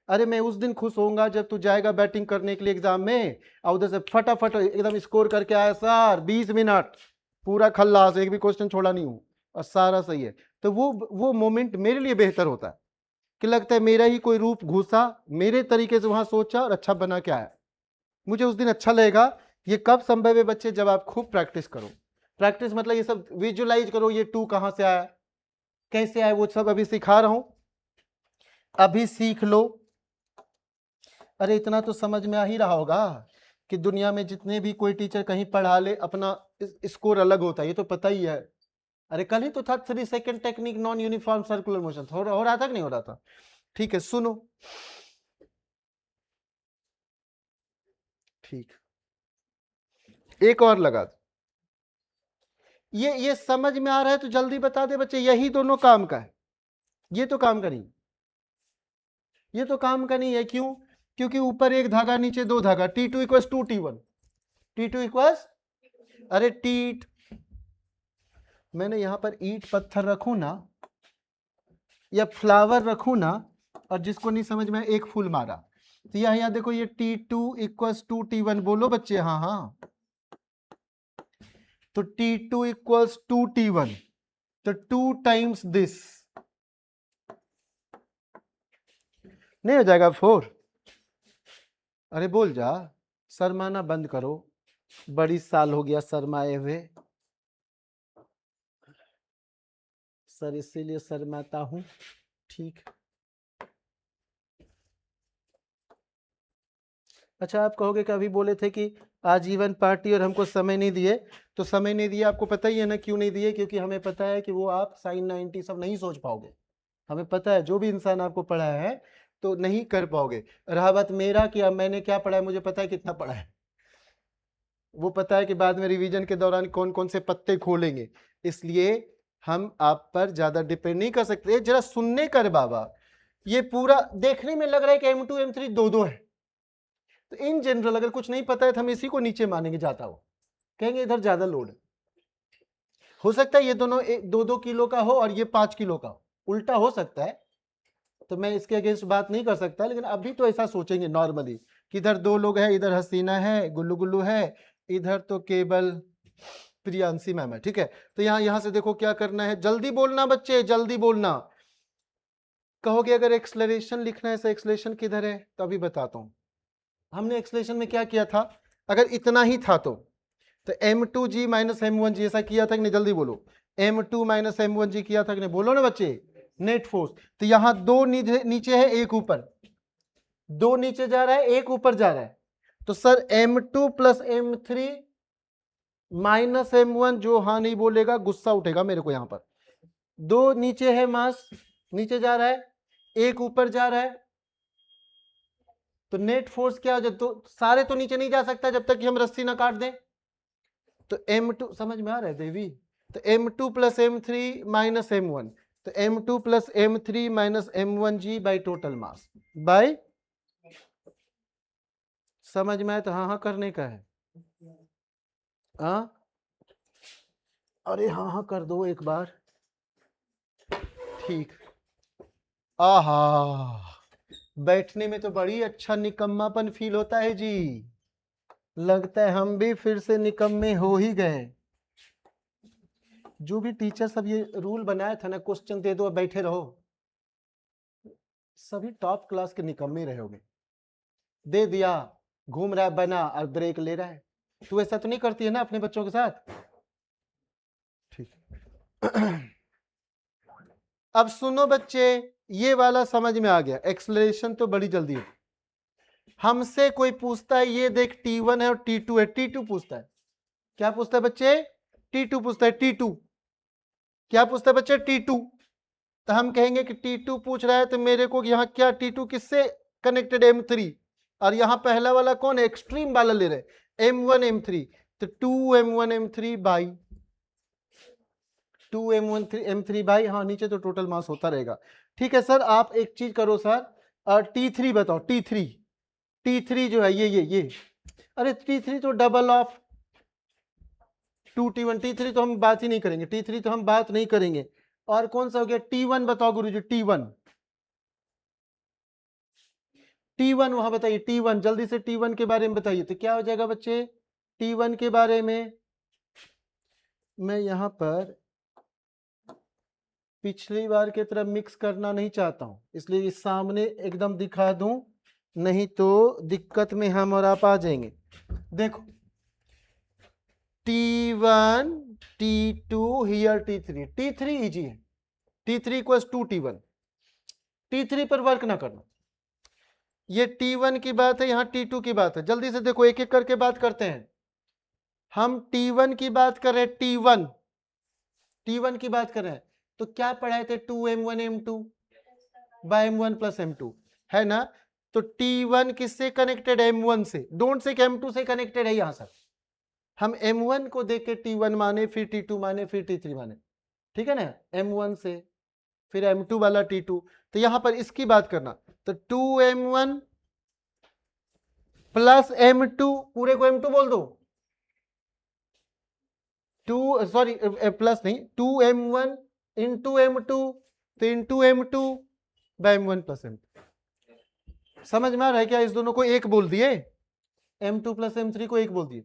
अरे मैं उस दिन खुश होऊंगा जब तू जाएगा बैटिंग करने के लिए एग्जाम में, और उधर से फटाफट एकदम स्कोर करके आया सर 20 मिनट पूरा खल्लास, एक भी क्वेश्चन छोड़ा नहीं हूं और सारा सही है, तो वो मोमेंट मेरे लिए बेहतर होता है कि लगता है मेरा ही कोई रूप घुसा, मेरे तरीके से वहां सोचा और अच्छा बना के आया, मुझे उस दिन अच्छा लगेगा। ये कब संभव है बच्चे, जब आप खूब प्रैक्टिस करो। प्रैक्टिस मतलब ये सब विजुलाइज करो, ये 2 कहां से आया, कैसे आया, वो सब अभी सिखा रहा हूं, अभी सीख लो। अरे इतना तो समझ में आ ही रहा होगा कि दुनिया में जितने भी कोई टीचर कहीं पढ़ा ले अपना स्कोर अलग होता है, ये तो पता ही है। अरे कल ही तो था 3 second technique non uniform circular motion, हो रहा था कि नहीं हो रहा था? ठीक है सुनो, ठीक एक और लगा, ये समझ में आ रहा है तो जल्दी बता दे बच्चे, यही दोनों काम का है, ये तो काम का नहीं, ये तो काम का नहीं है। क्यों? क्योंकि ऊपर एक धागा नीचे दो धागा, T2 equals 2 T1, T2 equals, अरे टीट, मैंने यहां पर ईंट पत्थर रखूं ना या फ्लावर रखूं ना, और जिसको नहीं समझ में एक फूल मारा, तो यहाँ देखो ये T2 इक्वल्स 2 T1, बोलो बच्चे हाँ हाँ, तो T2 इक्वल्स 2 T1, तो 2 टाइम्स दिस, नहीं हो जाएगा 4? अरे बोल जा, शर्माना बंद करो, बड़ी साल हो गया शर्माए हुए, सर इसीलिए शर्माता हूं। ठीक, अच्छा आप कहोगे कि अभी बोले थे कि आजीवन पार्टी और हमको समय नहीं दिए, तो समय नहीं दिए आपको पता ही है ना क्यों नहीं दिए, क्योंकि हमें पता है कि वो आप साइन 90 सब नहीं सोच पाओगे, हमें पता है जो भी इंसान आपको पढ़ाया है तो नहीं कर पाओगे। रहा बात मेरा कि अब मैंने क्या पढ़ा है, मुझे पता है कितना पढ़ा है, वो पता है कि बाद में रिवीजन के दौरान कौन कौन से पत्ते खोलेंगे, इसलिए हम आप पर ज्यादा डिपेंड नहीं कर सकते। जरा सुनने कर बाबा, ये पूरा देखने में लग रहा है कि M2 M3 दो है, तो इन जनरल अगर कुछ नहीं पता है तो हम इसी को नीचे मानेंगे जाता हो, कहेंगे इधर ज्यादा लोड है। हो सकता है ये दोनों 2-2 किलो का हो और ये 5 किलो का हो, उल्टा हो सकता है, तो मैं इसके अगेंस्ट बात नहीं कर सकता, लेकिन अभी तो ऐसा सोचेंगे नॉर्मली कि इधर 2 लोग हैं, इधर हसीना है, गुल्लू गुल्लू है, इधर तो केवल प्रियांशी मैम है। ठीक है, तो यहां से देखो क्या करना है, जल्दी बोलना बच्चे, जल्दी बोलना। कहोगे अगर एक्सलरेशन लिखना है, एक्सलेशन किधर है, तो अभी बताता हूं। हमने एक्सलेशन में क्या किया था, अगर इतना ही था तो m2g माइनस m1g ऐसा किया था कि नहीं, जल्दी बोलो, m2 माइनस m1g किया था कि नहीं, बोलो ना बच्चे, नेट फोर्स। तो यहां 2 नीचे है, एक ऊपर, 2 नीचे जा रहा है, एक ऊपर जा रहा है, तो sir m2 plus m3 minus m1, जो हाँ नहीं बोलेगा गुस्सा उठेगा मेरे को। यहां पर 2 नीचे है, मास नीचे जा रहा है, एक ऊपर जा रहा है, तो नेट फोर्स क्या हो जाए, तो सारे तो नीचे नहीं जा सकता जब तक कि हम रस्सी ना काट दें। तो M2 समझ में आ रहा है देवी, तो M2 plus M3 minus M1, तो M2 plus M3 minus M1G by total mass by, समझ में आए तो हाँ हाँ करने का है। हाँ अरे हाँ हाँ कर दो एक बार, ठीक। आहा, बैठने में तो बड़ी अच्छा निकम्मापन फील होता है जी, लगता है हम भी फिर से निकम्मे हो ही गए। जो भी टीचर सब ये रूल बनाया था ना, क्वेश्चन दे दो और बैठे रहो, सभी टॉप क्लास के निकम्मे रहोगे। दे दिया, घूम रहा है बना और ब्रेक ले रहा है, तू ऐसा तो नहीं करती है ना अपने बच्चों के साथ, ठीक। अब सुनो बच्चे, ये वाला समझ में आ गया, एक्सलेशन तो बड़ी जल्दी है। हमसे कोई पूछता है ये देख T1 है और T2 है, T2 पूछता है, क्या पूछता है बच्चे, T2 पूछता है, T2 क्या पूछता है बच्चे, T2। तो हम कहेंगे कि T2 पूछ रहा है तो मेरे को यहाँ क्या T2 किससे कनेक्टेड, M3, और यहाँ पहला वाला कौन है, एक्सट्रीम वाला ले रहे M1 M3, तो 2M1 M3 by 2M1 M3 by, हाँ नीचे तो टोटल मास होता रहेगा। ठीक है सर, आप एक चीज करो सर, और T3 बताओ, T3 जो है ये अरे T3 तो डबल ऑफ 2T1, T3 तो हम बात ही नहीं करेंगे, T3 तो हम बात नहीं करेंगे। और कौन सा हो गया, T1 बताओ गुरुजी, T1 वहां बताइए, T1 जल्दी से T1 के बारे में बताइए, तो क्या हो जाएगा बच्चे, T1 के बारे में मैं यहां पर पिछली बार की तरह मिक्स करना नहीं चाहता हूं, इसलिए इस सामने एकदम दिखा दूं, नहीं तो दिक्कत में हम और आप आ जाएंगे। देखो T1 T2 here T3 easy है, T3 equals to T1, T3 पर वर्क ना करना, ये T1 की बात है, यहाँ T2 की बात है, जल्दी से देखो एक एक करके बात करते हैं। हम T1 की बात कर रहे हैं, T1 की बात कर रहे हैं, तो क्या पढ़ाए थे, 2M1 M2 by M1 plus M2 है ना, तो T1 किससे कनेक्टेड है, M1 से, डोंट से M2 से कनेक्टेड है, यहां सर हम M1 को देख के T1 माने, फिर T2 माने, फिर T3 माने, ठीक है ना, M1 से फिर M2 वाला T2, तो यहां पर इसकी बात करना, तो 2M1 प्लस M2, पूरे को M2 बोल दो, सॉरी प्लस नहीं, 2M1 इंटू M2, तो into M2 by M1 plus M2। समझ में आ रहा है क्या, इस दोनों को एक बोल दिए, M2 प्लस M3 को एक बोल दिए,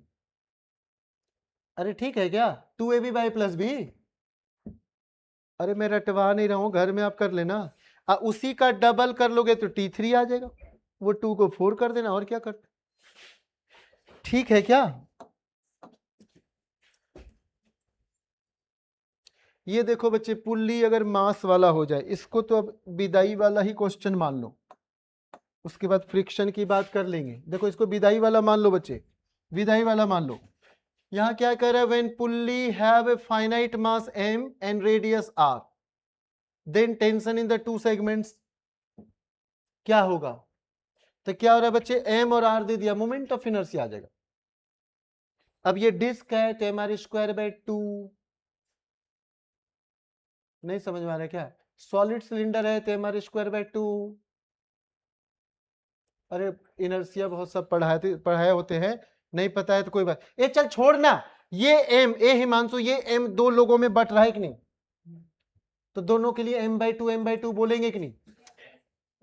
अरे ठीक है क्या, 2AB बाय प्लस बी, अरे मैं रटवा नहीं रहा हूं, घर में आप कर लेना, उसी का डबल कर लोगे तो T3 आ जाएगा, वो 2 को 4 कर देना, और क्या करते, ठीक है क्या। ये देखो बच्चे, पुल्ली अगर मास वाला हो जाए, इसको तो अब विदाई वाला ही क्वेश्चन मान लो, उसके बाद फ्रिक्शन की बात कर लेंगे। देखो इसको विदाई वाला मान लो बच्चे, विदाई वाला मान लो। यहां क्या कह रहा है, when pulley have a finite mass m and radius r, then tension in the two segments क्या होगा, तो क्या हो रहा है बच्चे, m और r दे दिया, मोमेंट ऑफ इनर्शिया आ जाएगा। अब ये डिस्क है तो mr स्क्वायर बाय 2, नहीं समझ में आ रहा है क्या, सॉलिड सिलेंडर है तो mr स्क्वायर बाय 2, अरे इनर्शिया बहुत सब पढ़ाए होते हैं, नहीं पता है तो कोई बात, ये चल छोड़ना, ये m, ए हिमांशु, ये m दो लोगों में बट रहा है कि नहीं, तो दोनों के लिए m/2 बोलेंगे कि नहीं,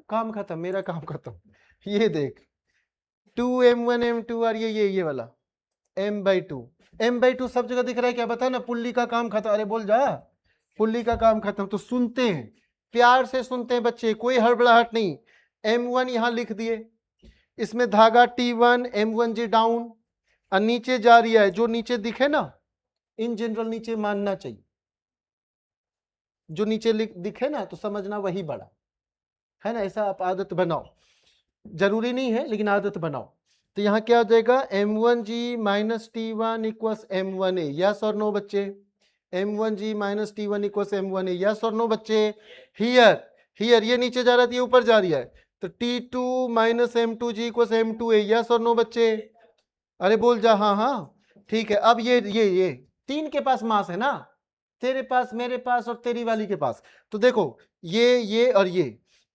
काम खत्म, मेरा काम खत्म। ये देख 2M1 M2 और ये वाला m/2 सब जगह दिख रहा है क्या, बता ना, पुल्ली का काम खत्म, अरे बोल जा, पुल्ली का काम खत्म। तो सुनते हैं, प्यार से सुनते हैं बच्चे, कोई हड़बड़ाहट नहीं, M1 यहां लिख दिए, इसमें धागा T1 M1G डाउन, और नीचे जा रही है, जो नीचे दिखे ना, इन जनरल नीचे मानना चाहिए, जो नीचे दिखे ना तो समझना वही बड़ा है ना, ऐसा आप आदत बनाओ, जरूरी नहीं है लेकिन आदत बनाओ। तो यहां क्या हो जाएगा, M1G minus T1 equals M1A, yes और नो बच्चे, M1G minus T1 equals M1A, yes और नो बच्चे, हियर ये नीचे जा रहा है, ये ऊपर जा रही है, तो T2 minus M2G equal M2A, yes और नो बच्चे? अरे बोल जा हाँ हाँ। ठीक है, अब ये तीन के पास मास है ना, तेरे पास, मेरे पास और तेरी वाली के पास। तो देखो ये और ये,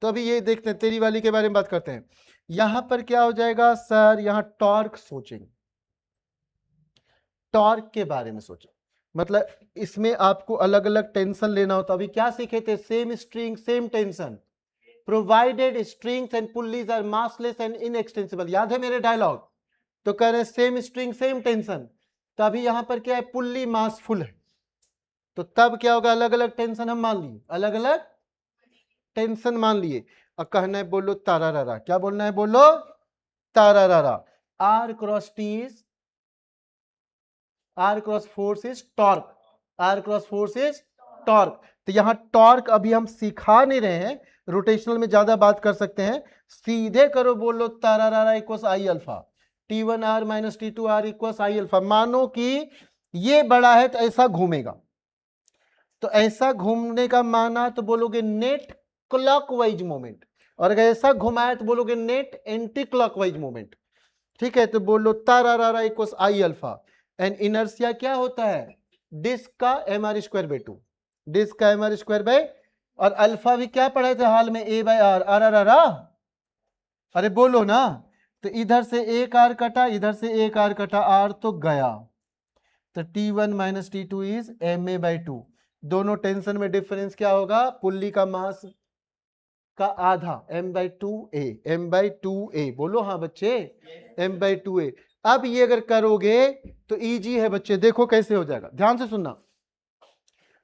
तो अभी ये देखते हैं, तेरी वाली के बारे में बात करते हैं। यहां पर क्या हो जाएगा सर, यहां टॉर्क सोचेंगे, टॉर्क के बारे में सोचो, मतलब इसमें आपको अलग अलग टेंशन लेना होता। अभी क्या सीखे थे, same string same tension, provided strings and pulleys are massless and inextensible, याद है मेरे डायलॉग? तो कह रहे हैं सेम स्ट्रिंग सेम टेंशन, तो अभी यहां पर क्या है, पुल्ली मासफुल है, तो तब क्या होगा, अलग अलग टेंशन हम मान लिए, अलग अलग टेंशन मान लिए। और कहना है बोलो तारारारा, क्या बोलना है, बोलो तारारारा। R cross T is, r cross force is torque, r cross force is torque. तो यहां टॉर्क अभी हम सिखा नहीं रहे हैं, रोटेशनल में ज्यादा बात कर सकते हैं, सीधे करो, बोलो तारारारा equals I alpha, T1R minus T2R equals I alpha. मानो कि ये बड़ा है तो ऐसा घूमेगा, तो ऐसा घूमने का माना तो बोलोगे नेट क्लॉकवाइज मोमेंट, और अगर ऐसा घुमाया तो बोलोगे नेट एंटी क्लॉकवाइज मोमेंट। ठीक है, तो बोलो तारारारा equals I alpha. And inertia क्या होता है, डिस्क का mr²/2, डिस्क का mr², और अल्फा भी क्या पढ़े थे हाल में, A/r, आर। अरे बोलो ना, तो इधर से एक आर कटा, इधर से एक आर कटा, आर तो गया, तो T1 minus T2 is ma/2। दोनों टेंशन में डिफरेंस क्या होगा, पुल्ली का मास का आधा, m/2a, m/2a, बोलो हाँ बच्चे, m/2a। अब ये अगर करोगे तो इजी है बच्चे, देखो कैसे हो जाएगा, ध्यान से सुनना,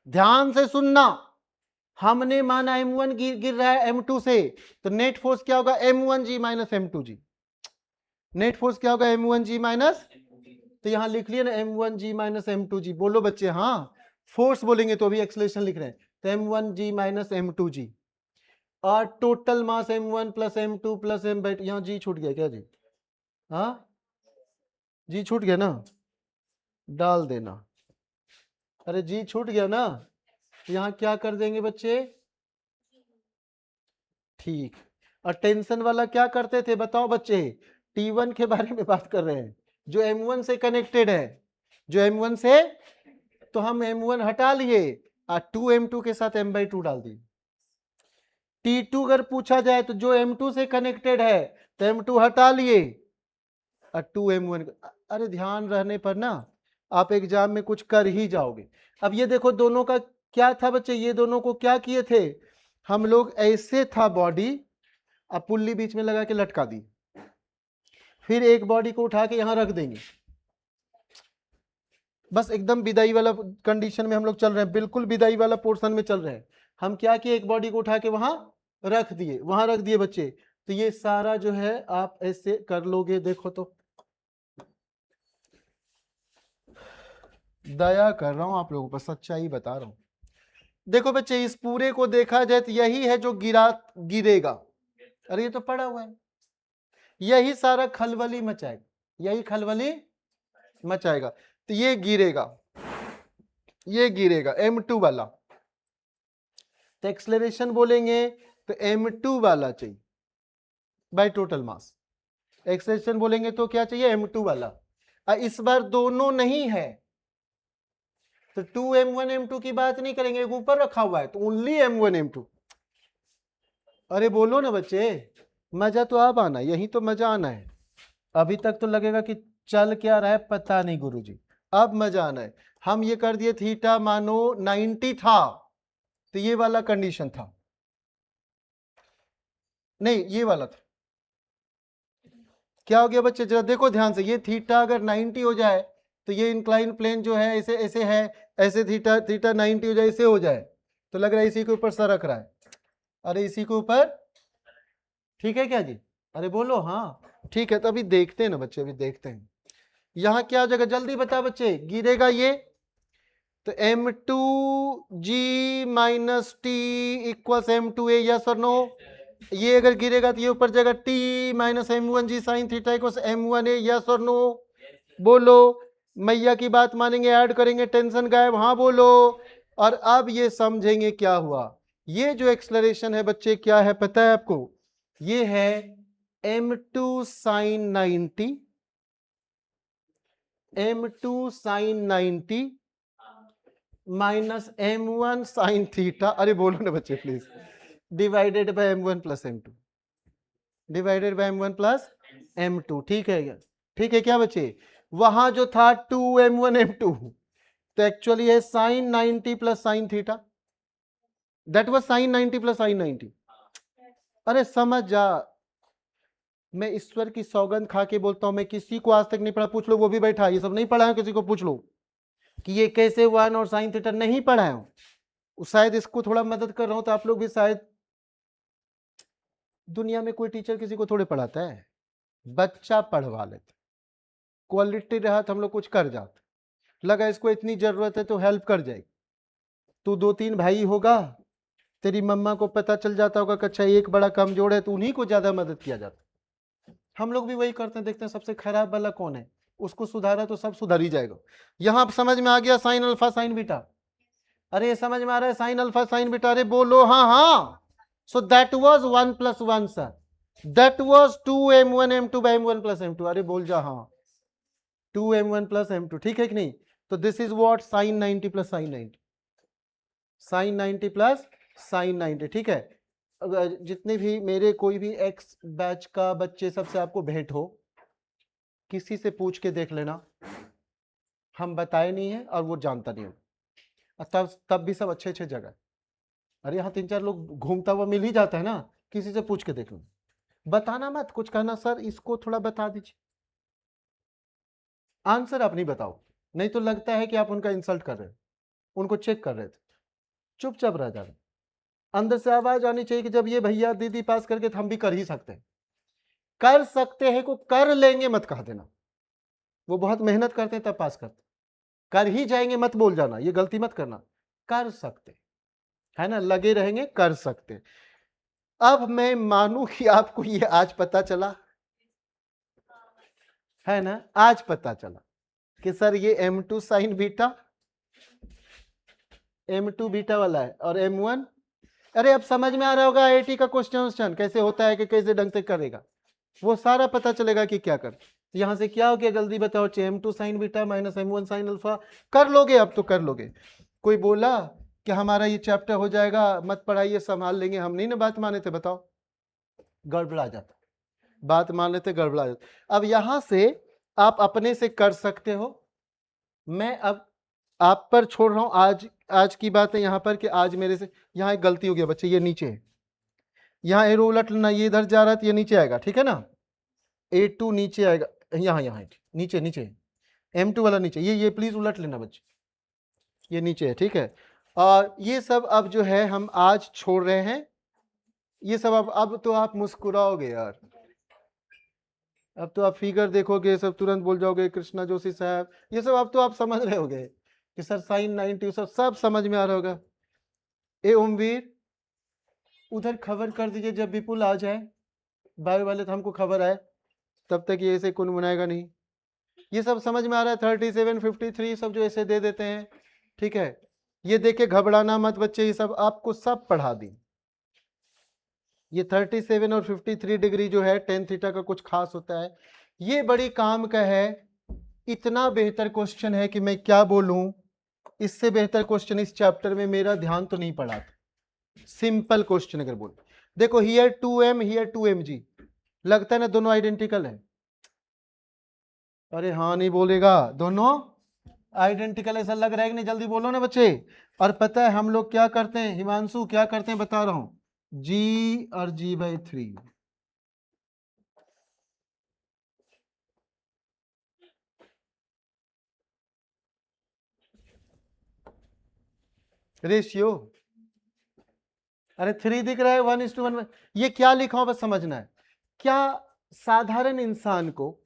ध्यान से सुनना। हमने माना m1 गिर रहा है m2 से, तो नेट फोर्स क्या होगा, m1g minus m2g, net force क्या होगा, m1g माइनस, तो यहां लिख लिया ना m1g माइनस m2g, बोलो बच्चे हाँ, फोर्स बोलेंगे तो अभी एक्सलेशन लिख रहे हैं, तो m1g माइनस m2g, और total mass m1 plus m2 plus m/2, यहां जी छूट गया क्या जी, हाँ जी छूट गया ना, डाल देना, अरे जी छूट गया ना, यहां क्या कर देंगे बच्चे, ठीक। और टेंशन वाला क्या करते थे बताओ बच्चे, T1 के बारे में बात कर रहे हैं, जो M1 से कनेक्टेड है, जो M1 से, तो हम M1 हटा लिए और 2M2 के साथ m/2 डाल दिए। T2 अगर पूछा जाए तो जो M2 से कनेक्टेड है तो M2 हटा लिए और 2M1, अरे ध्यान रहने पर ना आप एग्जाम में कुछ कर ही जाओगे। अब ये देखो दोनों का क्या था बच्चे, ये दोनों को क्या किए थे हम लोग, ऐसे था बॉडी, अब पुल्ली बीच में लगा के लटका दी, फिर एक बॉडी को उठा के यहां रख देंगे, बस एकदम विदाई वाला कंडीशन में हम लोग चल रहे हैं, बिल्कुल विदाई वाला पोर्शन में चल रहे हैं। हम क्या किए, एक बॉडी को उठा के वहां रख दिए, वहां रख दिए बच्चे। तो ये सारा जो है आप ऐसे कर लोगे, देखो तो दया कर रहा हूं आप लोगों पर, सच्चाई बता रहा हूं। देखो बच्चे इस पूरे को देखा जाए तो यही है जो गिरेगा, अरे ये तो पड़ा हुआ है, यही सारा खलबली मचाएगा, यही खलबली मचाएगा, तो ये गिरेगा, ये गिरेगा m2 वाला, तो एक्सलेरेशन बोलेंगे तो m2 वाला चाहिए बाय टोटल मास, एक्सलेरेशन बोलेंगे तो क्या चाहिए, m2 वाला। इस बार दोनों नहीं है तो 2m1 m2 की बात नहीं करेंगे, ऊपर रखा हुआ है तो ओनली m1 m2। अरे बोलो ना बच्चे, मजा तो अब आना, यही तो मजा आना है, अभी तक तो लगेगा कि चल क्या रहा है पता नहीं गुरुजी, अब मजा आना है। हम ये कर दिए थीटा मानो 90 था, तो ये वाला कंडीशन था, नहीं ये वाला था, क्या हो गया बच्चे जरा देखो ध्यान से, ये थीटा अगर 90 हो जाए तो ये इंक्लाइन प्लेन जो है ऐसे ऐसे है, ऐसे थीटा 90 हो जाए, ऐसे हो जाए, तो लग रहा है इसी के ऊपर सरक रहा है, अरे इसी के ऊपर, ठीक है क्या जी, अरे बोलो हाँ ठीक है। तो अभी देखते हैं ना बच्चे, अभी देखते हैं यहां क्या हो जाएगा, जल्दी बता बच्चे, गिरेगा ये, तो m2g minus T equals m2a, yes और नो, ये अगर गिरेगा तो ये ऊपर जाएगा t minus m1g sine theta equals m1a, yes और नो, बोलो, मैया की बात मानेंगे, ऐड करेंगे, टेंशन गायब, हाँ बोलो। और अब ये समझेंगे क्या हुआ, ये जो एक्सलरेशन है बच्चे क्या है पता है आपको, ये है m2 sin 90, m2 sin 90 minus m1 sin theta, अरे बोलो ना बच्चे please, divided by m1 plus m2, divided by m1 plus m2। ठीक है क्या? ठीक है क्या बच्चे? वहां जो था 2m1 m2, तो एक्चुअली है sin 90 plus sin theta, that was sin 90 plus sin 90। अरे समझ जा, मैं ईश्वर की सौगंध खा के बोलता हूं, मैं किसी को आज तक नहीं पढ़ा, पूछ लो वो भी बैठा, ये सब नहीं पढ़ा है, किसी को पूछ लो कि ये कैसे वन और साइन थीटा, नहीं पढ़ा है। शायद इसको थोड़ा मदद कर रहा हूं तो आप लोग भी शायद, दुनिया में कोई टीचर किसी को थोड़े पढ़ाता है, बच्चा पढ़वा लेते, क्वालिटी रहा तो हम लोग कुछ कर जाते, लगा इसको इतनी जरूरत है तो हेल्प कर जाएगी। तू 2-3 भाई होगा, तेरी मम्मा को पता चल जाता होगा कि अच्छा एक बड़ा कमजोर है, तो उन्हीं को ज्यादा मदद किया जाता। हम लोग भी वही करते हैं, देखते हैं सबसे खराब वाला कौन है, उसको सुधारा तो सब सुधर ही जाएगा। यहां समझ में आ गया साइन अल्फा साइन बीटा? अरे समझ में आ रहा है साइन अल्फा साइन बीटा? अरे बोलो हाँ हाँ। So that was 1 + 1 sir, that was 2m1 m2 by m1 plus m2। अरे बोल जा हाँ, 2m1 plus m2, ठीक है कि नहीं? तो this is what sine 90 plus sine 90, sine 90 plus sine 90। ठीक है, जितने भी मेरे कोई भी एक्स बैच का बच्चे सबसे आपको भेंट हो, किसी से पूछ के देख लेना, हम बताए नहीं है और वो जानता नहीं हो, तब भी सब अच्छे अच्छे जगह। अरे यहाँ 3-4 लोग घूमता हुआ मिल ही जाता है ना, किसी से पूछ के देख लो, बताना मत, कुछ कहना सर इसको थोड़ा बता दीजिए, आंसर आप नहीं बताओ, नहीं तो लगता है कि आप उनका इंसल्ट कर रहे हो, उनको चेक कर रहे थे, चुपचाप रह जाना। अंदर से आवाज आनी चाहिए कि जब ये भैया दीदी पास करके तो हम भी कर ही सकते हैं, कर सकते हैं को कर लेंगे मत कह देना, वो बहुत मेहनत करते हैं तब पास करते, कर ही जाएंगे मत बोल जाना, ये गलती मत करना, कर सकते है ना, लगे रहेंगे कर सकते। अब मैं मानूं कि आपको ये आज पता चला है ना, आज पता चला कि सर ये m2 sign beta, m2 beta वाला है और m1, अरे अब समझ में आ रहा होगा आईआईटी का क्वेश्चन कैसे होता है कि कैसे ढंग से करेगा, वो सारा पता चलेगा कि क्या कर। यहां से क्या हो गया जल्दी बताओ, m2 sign beta minus m1 sine alpha, कर लोगे अब तो कर लोगे। कोई बोला कि हमारा ये चैप्टर हो जाएगा मत पढ़ाइए संभाल लेंगे, हम नहीं ना बात माने थे, बताओ गड़बड़ा जाता, बात मान लेते गड़बड़ा जाता। अब यहां से आप अपने से कर सकते हो, मैं अब आप पर छोड़ रहा हूं, आज की बात है यहां पर कि आज मेरे से यहां एक गलती हो गया बच्चे, ये नीचे है, यहां एरो उलट लेना, ये इधर जा रहा है तो ये नीचे आएगा, ठीक है ना, A2 नीचे आएगा, यहाँ नीचे नीचे m2 वाला नीचे, ये प्लीज उलट लेना बच्चे, ये नीचे है, ठीक है। और ये सब अब जो है हम आज छोड़ रहे हैं, ये सब अब तो आप मुस्कुराओगे यार, अब तो आप फिगर देखोगे सब तुरंत बोल जाओगे कृष्णा जोशी साहब, ये सब अब तो आप समझ रहे होगे कि सर साइन 90 सब समझ में आ रहा होगा। ए ओमवीर उधर खबर कर दीजिए जब विपुल आ जाए, बायो वाले तो हमको खबर आए, तब तक ये ऐसे कुनमुनाएगा नहीं, ये सब समझ में आ रहा है। 37 53 सब जो ऐसे दे देते हैं, ठीक है, ये देखे घबराना मत बच्चे, ये सब आपको सब पढ़ा दी, ये 37 और 53 डिग्री जो है टेन थीटा का कुछ खास होता है, ये बड़ी काम का है, इतना बेहतर क्वेश्चन है कि मैं क्या बोलूं, इससे बेहतर क्वेश्चन इस चैप्टर में मेरा ध्यान तो नहीं पड़ा था, सिंपल क्वेश्चन अगर बोल, देखो हियर 2m हियर 2mg, लगता है ना दोनों आइडेंटिकल है, अरे हाँ नहीं बोलेगा, दोनों आइडेंटिकल ऐसा लग रहा है कि नहीं, जल्दी बोलो ना बच्चे। और पता है हम लोग क्या करते हैं हिमांशु, क्या करते हैं बता रहा हूं, g और g/3, रेशियो, अरे 3 दिख रहा है 1:1, ये क्या लिखा हो बस समझना है। क्या साधारण इंसान को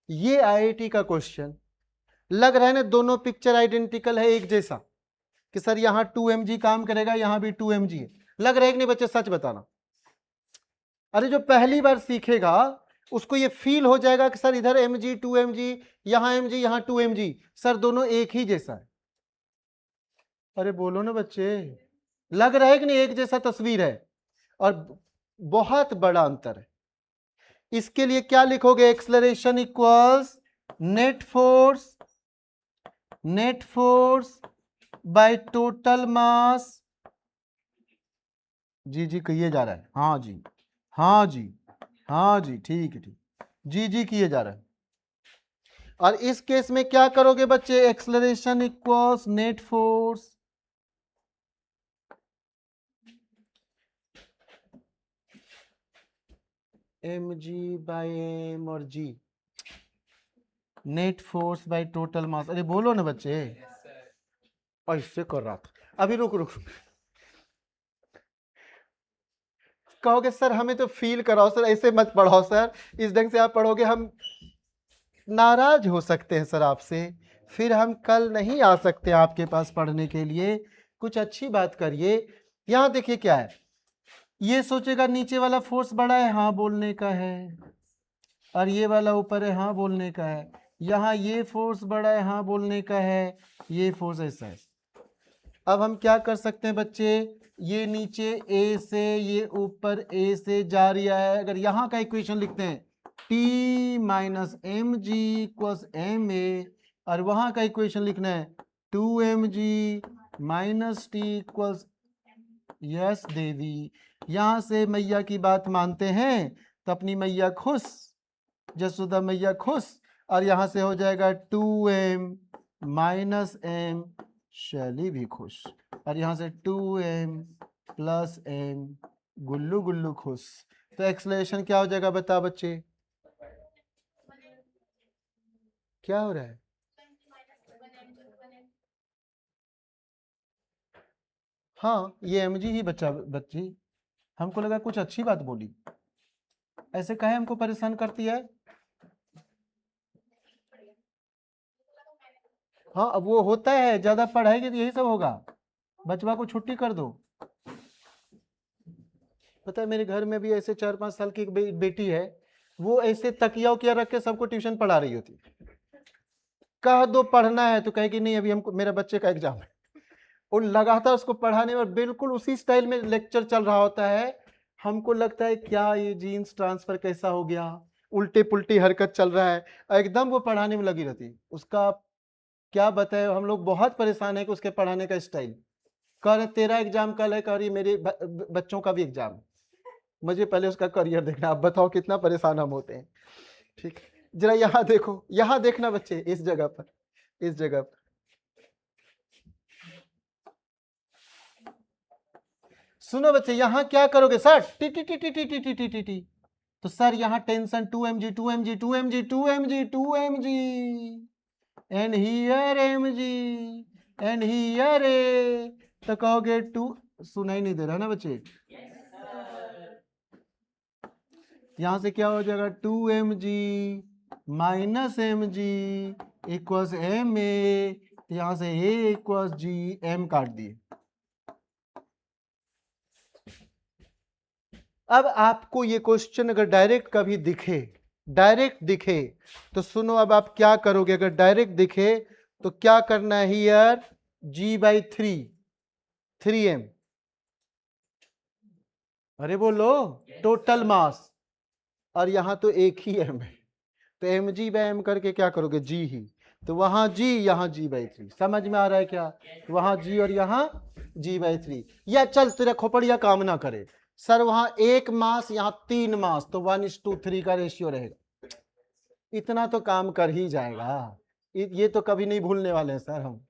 ये आईआईटी का क्वेश्चन लग रहा है ना, दोनों पिक्चर आइडेंटिकल है एक जैसा, कि सर यहां 2mg काम करेगा यहां भी 2mg है, लग रहा है कि नहीं बच्चे, सच बताना। अरे जो पहली बार सीखेगा उसको ये फील हो जाएगा कि सर इधर mg 2mg, यहां mg यहां 2mg, सर दोनों एक ही जैसा है। अरे बोलो ना बच्चे, लग रहा है कि नहीं एक जैसा तस्वीर है। और बहुत बड़ा अंतर है। इसके लिए क्या लिखोगे? Acceleration equals net force by total mass. जी जी किए जा रहा है, हाँ जी हाँ जी हाँ जी, ठीक है, ठीक, जी जी किए जा रहा है। और इस केस में क्या करोगे बच्चे? Acceleration equals net force m g by m और g, net force by total mass. अरे बोलो ना बच्चे। ऐसे कर रहा था अभी, रुक रुक रुक। कहोगे सर हमें तो फील कराओ सर, ऐसे मत पढ़ाओ सर, इस ढंग से आप पढ़ोगे हम नाराज हो सकते हैं सर आपसे, फिर हम कल नहीं आ सकते आपके पास पढ़ने के लिए। कुछ अच्छी बात करिए। यहां देखिए क्या है, ये सोचेगा नीचे वाला फोर्स बड़ा है, हाँ बोलने का है, और ये वाला ऊपर है, हाँ बोलने का है। यहाँ ये फोर्स बड़ा है, हाँ बोलने का है, ये फोर्स ऐसा है। अब हम क्या कर सकते हैं बच्चे? ये नीचे ए से, ये ऊपर ए से जा रहा है। अगर यहाँ का इक्वेशन लिखते हैं T minus m g equals m a, और वहाँ का इक्वेशन लिखना है 2mg minus T equals, yes Devi, यहाँ से मैया की बात मानते हैं तो अपनी मैया खुश, जसोदा मैया खुश, और यहाँ से हो जाएगा 2m माइनस एम, शैली भी खुश, और यहाँ से 2m प्लस m, गुल्लू गुल्लू खुश। तो एक्सलेशन क्या हो जाएगा बता बच्चे? क्या हो रहा है? हाँ ये mg ही बच्चा बच्ची, हमको लगा कुछ अच्छी बात बोली, ऐसे कहे हमको परेशान करती है। हाँ अब वो होता है, ज्यादा पढ़ाएगी तो यही सब होगा, बचवा को छुट्टी कर दो। पता है मेरे घर में भी ऐसे 4-5 साल की एक बेटी है, वो ऐसे तकिया उकिया रख के सबको ट्यूशन पढ़ा रही होती। कह दो पढ़ना है तो कहे कि नहीं अभी हमको, मेरा बच्चे का एग्जाम है, और लगातार उसको पढ़ाने में बिल्कुल उसी स्टाइल में लेक्चर चल रहा होता है। हमको लगता है क्या ये जीन्स ट्रांसफर कैसा हो गया, उल्टे पुल्टी हरकत चल रहा है, एकदम वो पढ़ाने में लगी रहती। उसका क्या बताए, हम लोग बहुत परेशान है कि उसके पढ़ाने का स्टाइल। कह रहे तेरा एग्जाम कल है, कह रही मेरे बच्चों का भी एग्जाम है, मुझे पहले उसका करियर देखना। आप बताओ कितना परेशान हम होते हैं। ठीक, जरा यहाँ देखो, यहाँ देखना बच्चे, इस जगह पर, इस जगह पर सुनो बच्चे, यहाँ क्या करोगे sir? T T T T T T T T T T, तो सर यहाँ tension 2mg 2mg 2mg 2mg 2mg, and here mg, and here a, तो कहोगे 2, सुनाई नहीं दे रहा ना बच्चे? यहां से क्या हो जाएगा? 2mg minus mg equals ma, यहां से a इक्वल्स g, m काट दिए। अब आपको ये क्वेश्चन अगर डायरेक्ट कभी दिखे, डायरेक्ट दिखे तो सुनो, अब आप क्या करोगे? अगर डायरेक्ट दिखे तो क्या करना है? हियर g/3, 3m, अरे बोलो, टोटल मास, और यहां तो एक ही m है, तो mg/m करके क्या करोगे? g ही, तो वहां g, यहां g/3। समझ में आ रहा है क्या? वहां g और यहां g/3। या चल तेरा खोपड़िया काम ना करे सर, वहां एक मास यहां 3 मास, तो 1:3 का रेशियो रहेगा, इतना तो काम कर ही जाएगा। ये तो कभी नहीं भूलने वाले हैं सर हम।